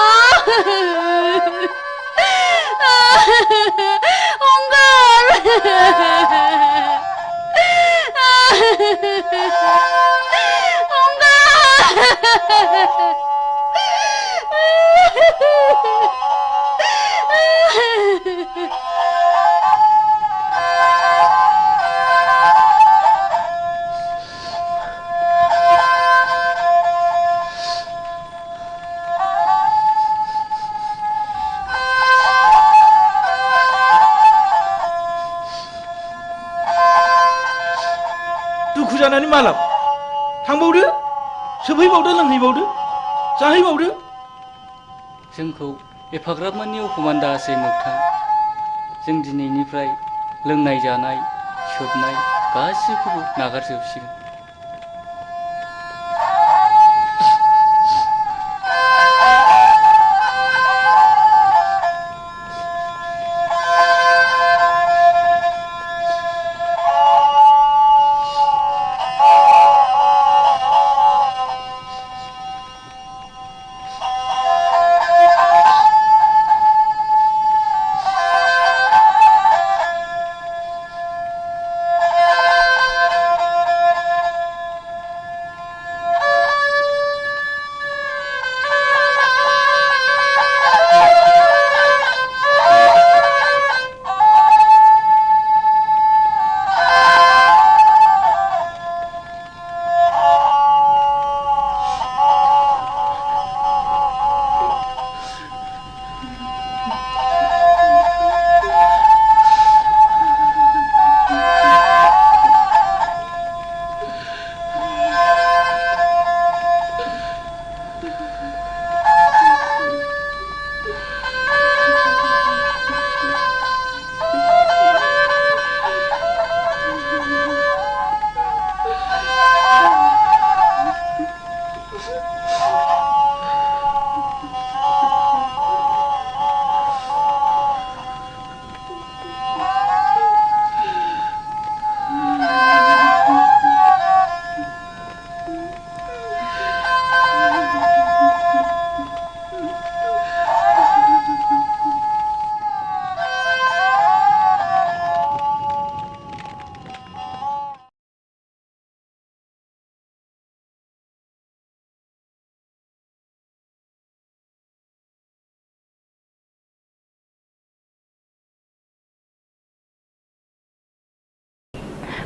दुखु जानानै मालाब थांबावदो सोफैबावदो लोंहैबावदो जाहैबावदो जोंखौ एफाग्राब मानि अफमान दासै मोगथां जों दिनैनिफ्राय लोंनाय जानाय सोबनाय गासिखौबो नागारजोबसिगोन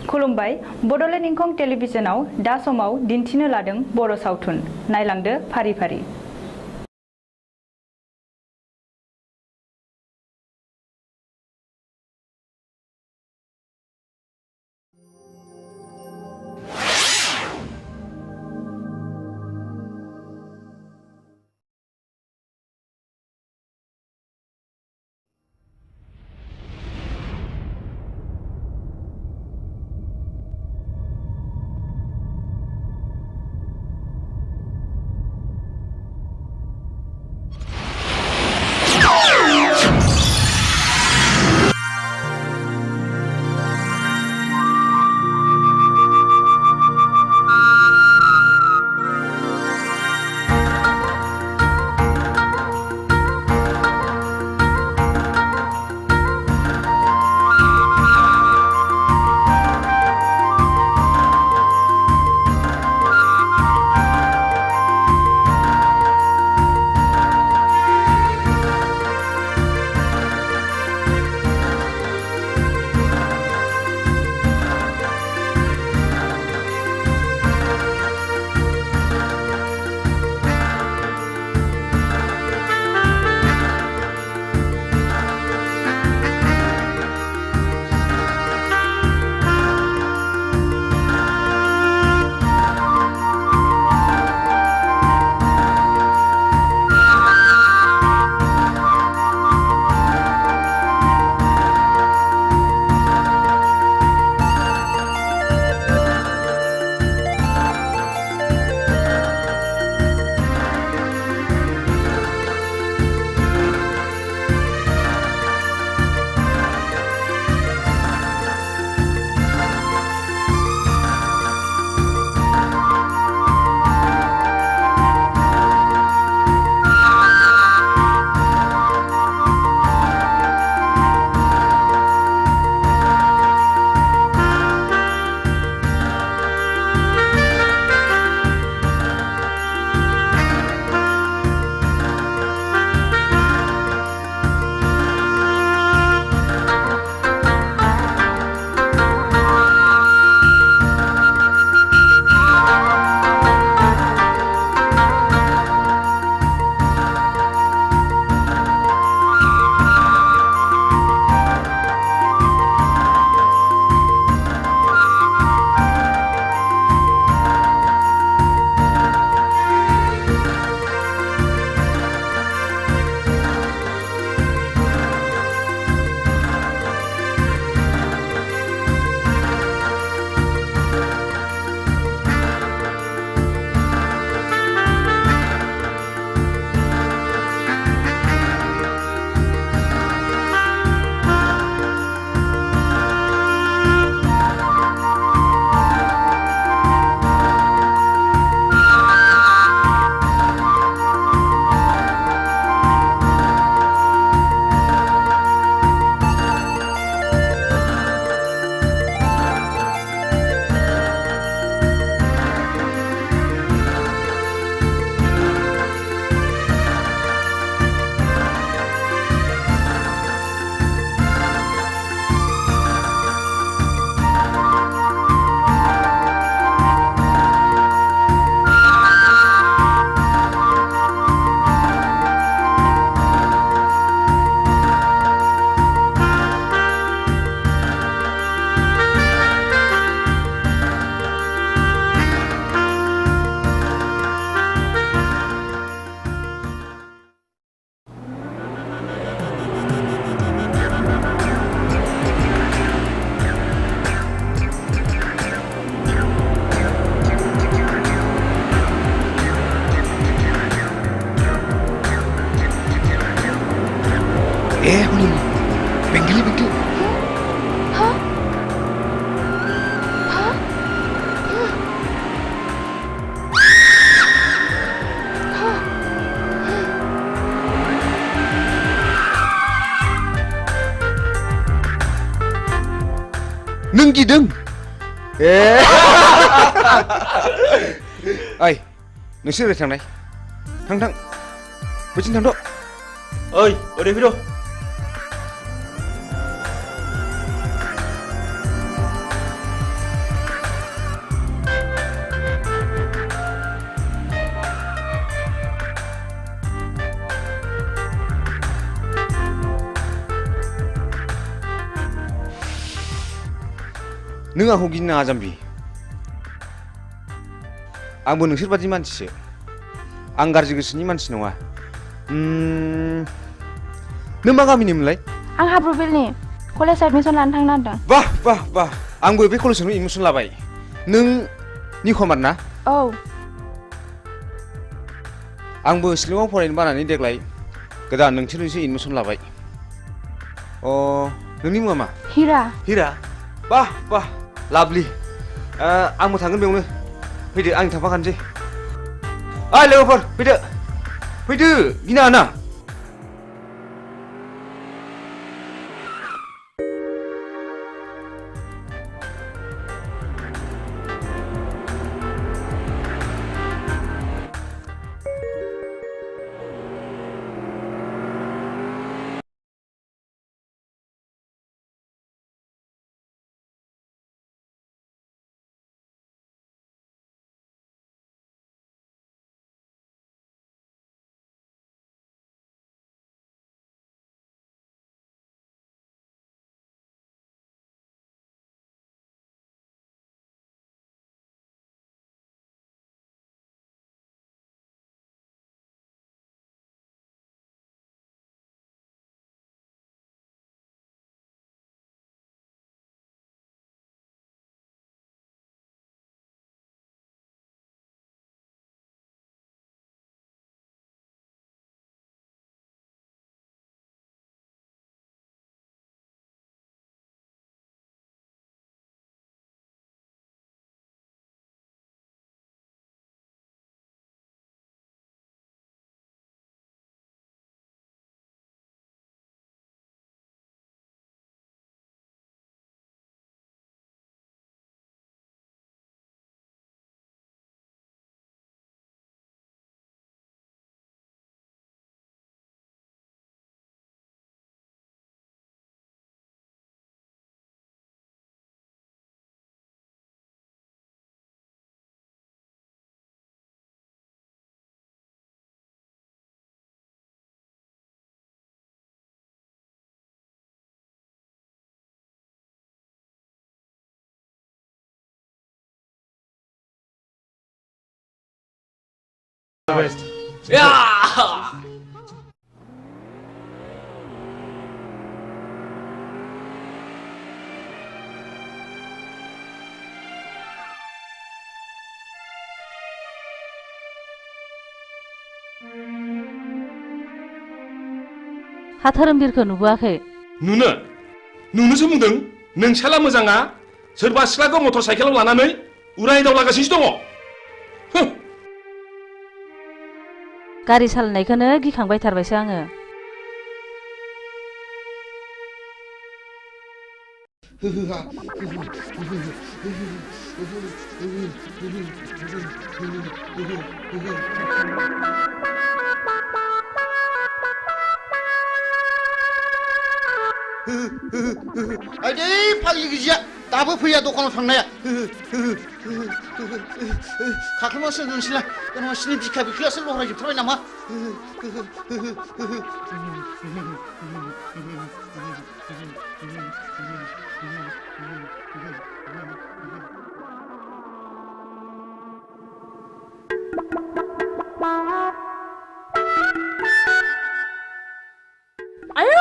खुलुमबाय बड'लेण्ड इंखं टेलिभिजनाव दा समाव दिन्थिनो लादों बर' सावथुन नायलांदो फारि फारि नों गिदों ए ओइ नोंसोर ओरै थांनाय थां थां बैथिं थांथ' ओइ ओरै फैद' नों आंखौ गिनो नाङा जाम्बि आंबो नोंसोर बादि मानसिसो आं गाज्रि गोसोनि मानसि नङा नों मा गामिनिमोनलाय आं हाब्रुबिलनि कलेज एडमिसन लानो थांनो नागिरदों बाह बाह बाह आंबो बे कलेजावनो एडमिसन लाबाय नों निखमार ना औ आंबो शिलंआव फरायनो बानानै देग्लाय गोदान नोंसोरनिसो एडमिसन लाबाय नोंनि मुङा मा हिरा हिरा बाह बाह लाभलि आंबो थांगोन बेयावनो फैदो आं थांफाखानोसै ओइ लोगोफोर फैदो फैदो गिनाङा ना हा धोरोमबिरखौ नुबोआखै नुनोसो बुंदों नोंसाला मोजाङा सोरबा सिख्लाखौ मटर साइकेलाव लानानै उराय दावलागासिनो दङ गारि सालायनायखौनो गिखांबाय थारबायसो आङो आइदै फाग्लि गिजिया दाबो फैया दखानाव थांनाया खाख्लुमासो नोंसोरलाय नोंसिनि बिखा बिख्लायासो लहरायजोबथारबाय नामा आयौ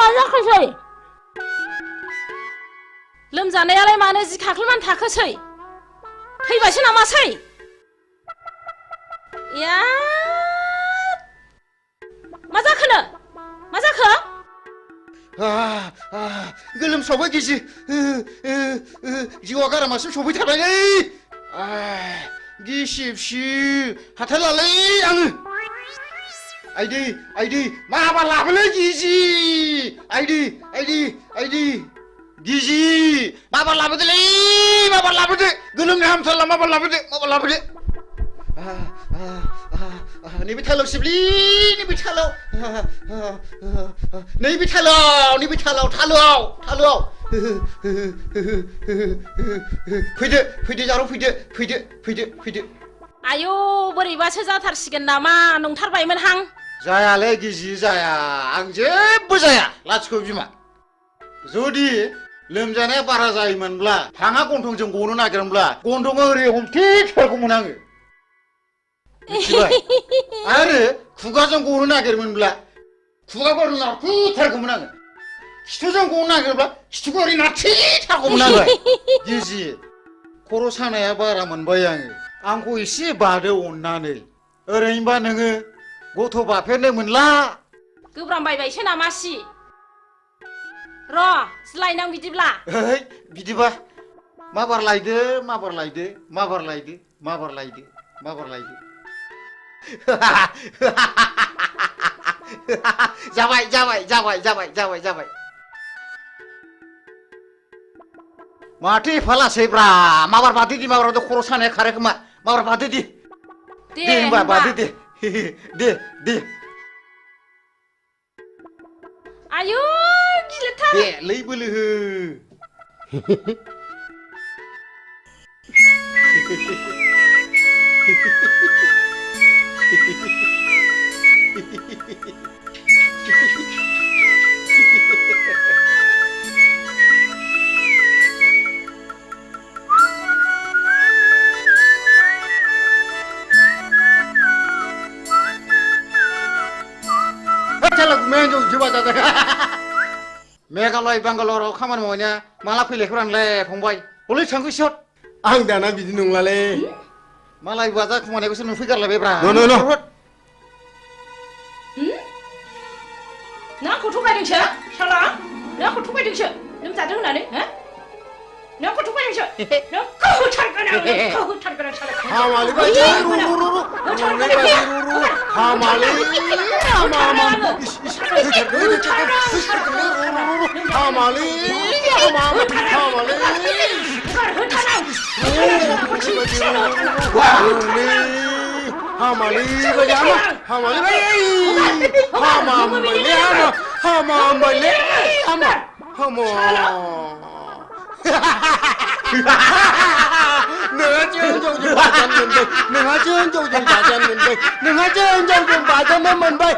आजाखासै लोमजानायालाय मानो जि खाख्लुमनानै थाखोसै थैबायसो नामासै या मा जाखोनो मा जाखो गोलोमसावबाय गिजि जिउआ गारामासिम सफैथारबायलै गिसिबसि हाथारलालै आङो आइदै माबा लाबोलै गिजि आइदै गिजि माबा लाबोदोलै माबा लाबोदो गोलोमनो हामथारला माबा लाबोदो नैबे थालाव सिबलि नैबे थालाव थालोआव फैदो जारौ फैदो आयौ बोरैबासो जाथारसिगोन नामा नंथारबायमोनहां जायालै गिजि जाया आं जेबो जाया लाथिख' बिमा जुदि लोमजानाया बारा जायोमोनब्ला हाङा गन्थंजों गनो नागिरोमोनब्ला गन्थंआ ओरै हमथेथारगौमोन आङो मिथिबाय आरो खुगाजों गनो नागिरोमोनब्ला खुगाखौ ओरै नारखोथारगौमोन आङो खिथुजों गनो नागिरोब्ला खिथुखौ ओरै नारथेथारगौमोन आङो जिजि खर' सानाया बारा मोनबाय आंखौ एसे बादो अननानै ओरैनोबा नोङो गथ' बाफेरनो मोनला गोब्रामबायबायसो नामासि र' लायनां बिदिब्ला बिदिबा माबार लायदो माबार लायदो माबार लायदो माबार लायदो माबार लायदो जाबाय जाबाय जाबाय जाबाय जाबाय जाबाय माथो एफा लासैब्रा माबार बादो दि माबार बादो खर' सानाया खारो खोमा माबार बादो दि दे होनबा बादो दे दे दे आयु गिलिरथार दे लै बोलो हो मेघालय बांगालराव खामानि मावनाया माला फैलायखौरानलै फंबाय हलै थांखो सट आं दाना बिदि नंलालै मालाय बाजा खुमानायखौसो नुफैगारलायबायब्रा नों आंखौ थगायदोंसो साला नों आंखौ थगायदोंसो लोमजादों होननानै नों आंखौ थगायदोंसो नों होथारगोन आं नोंखौ होथारगोन आं साला हामालै बायदि हामालै हामालै नोंहा जों बाजान मोनबाय नोंहा जों बाजान मोनबाय नोंहा जों बाजान मोनबाय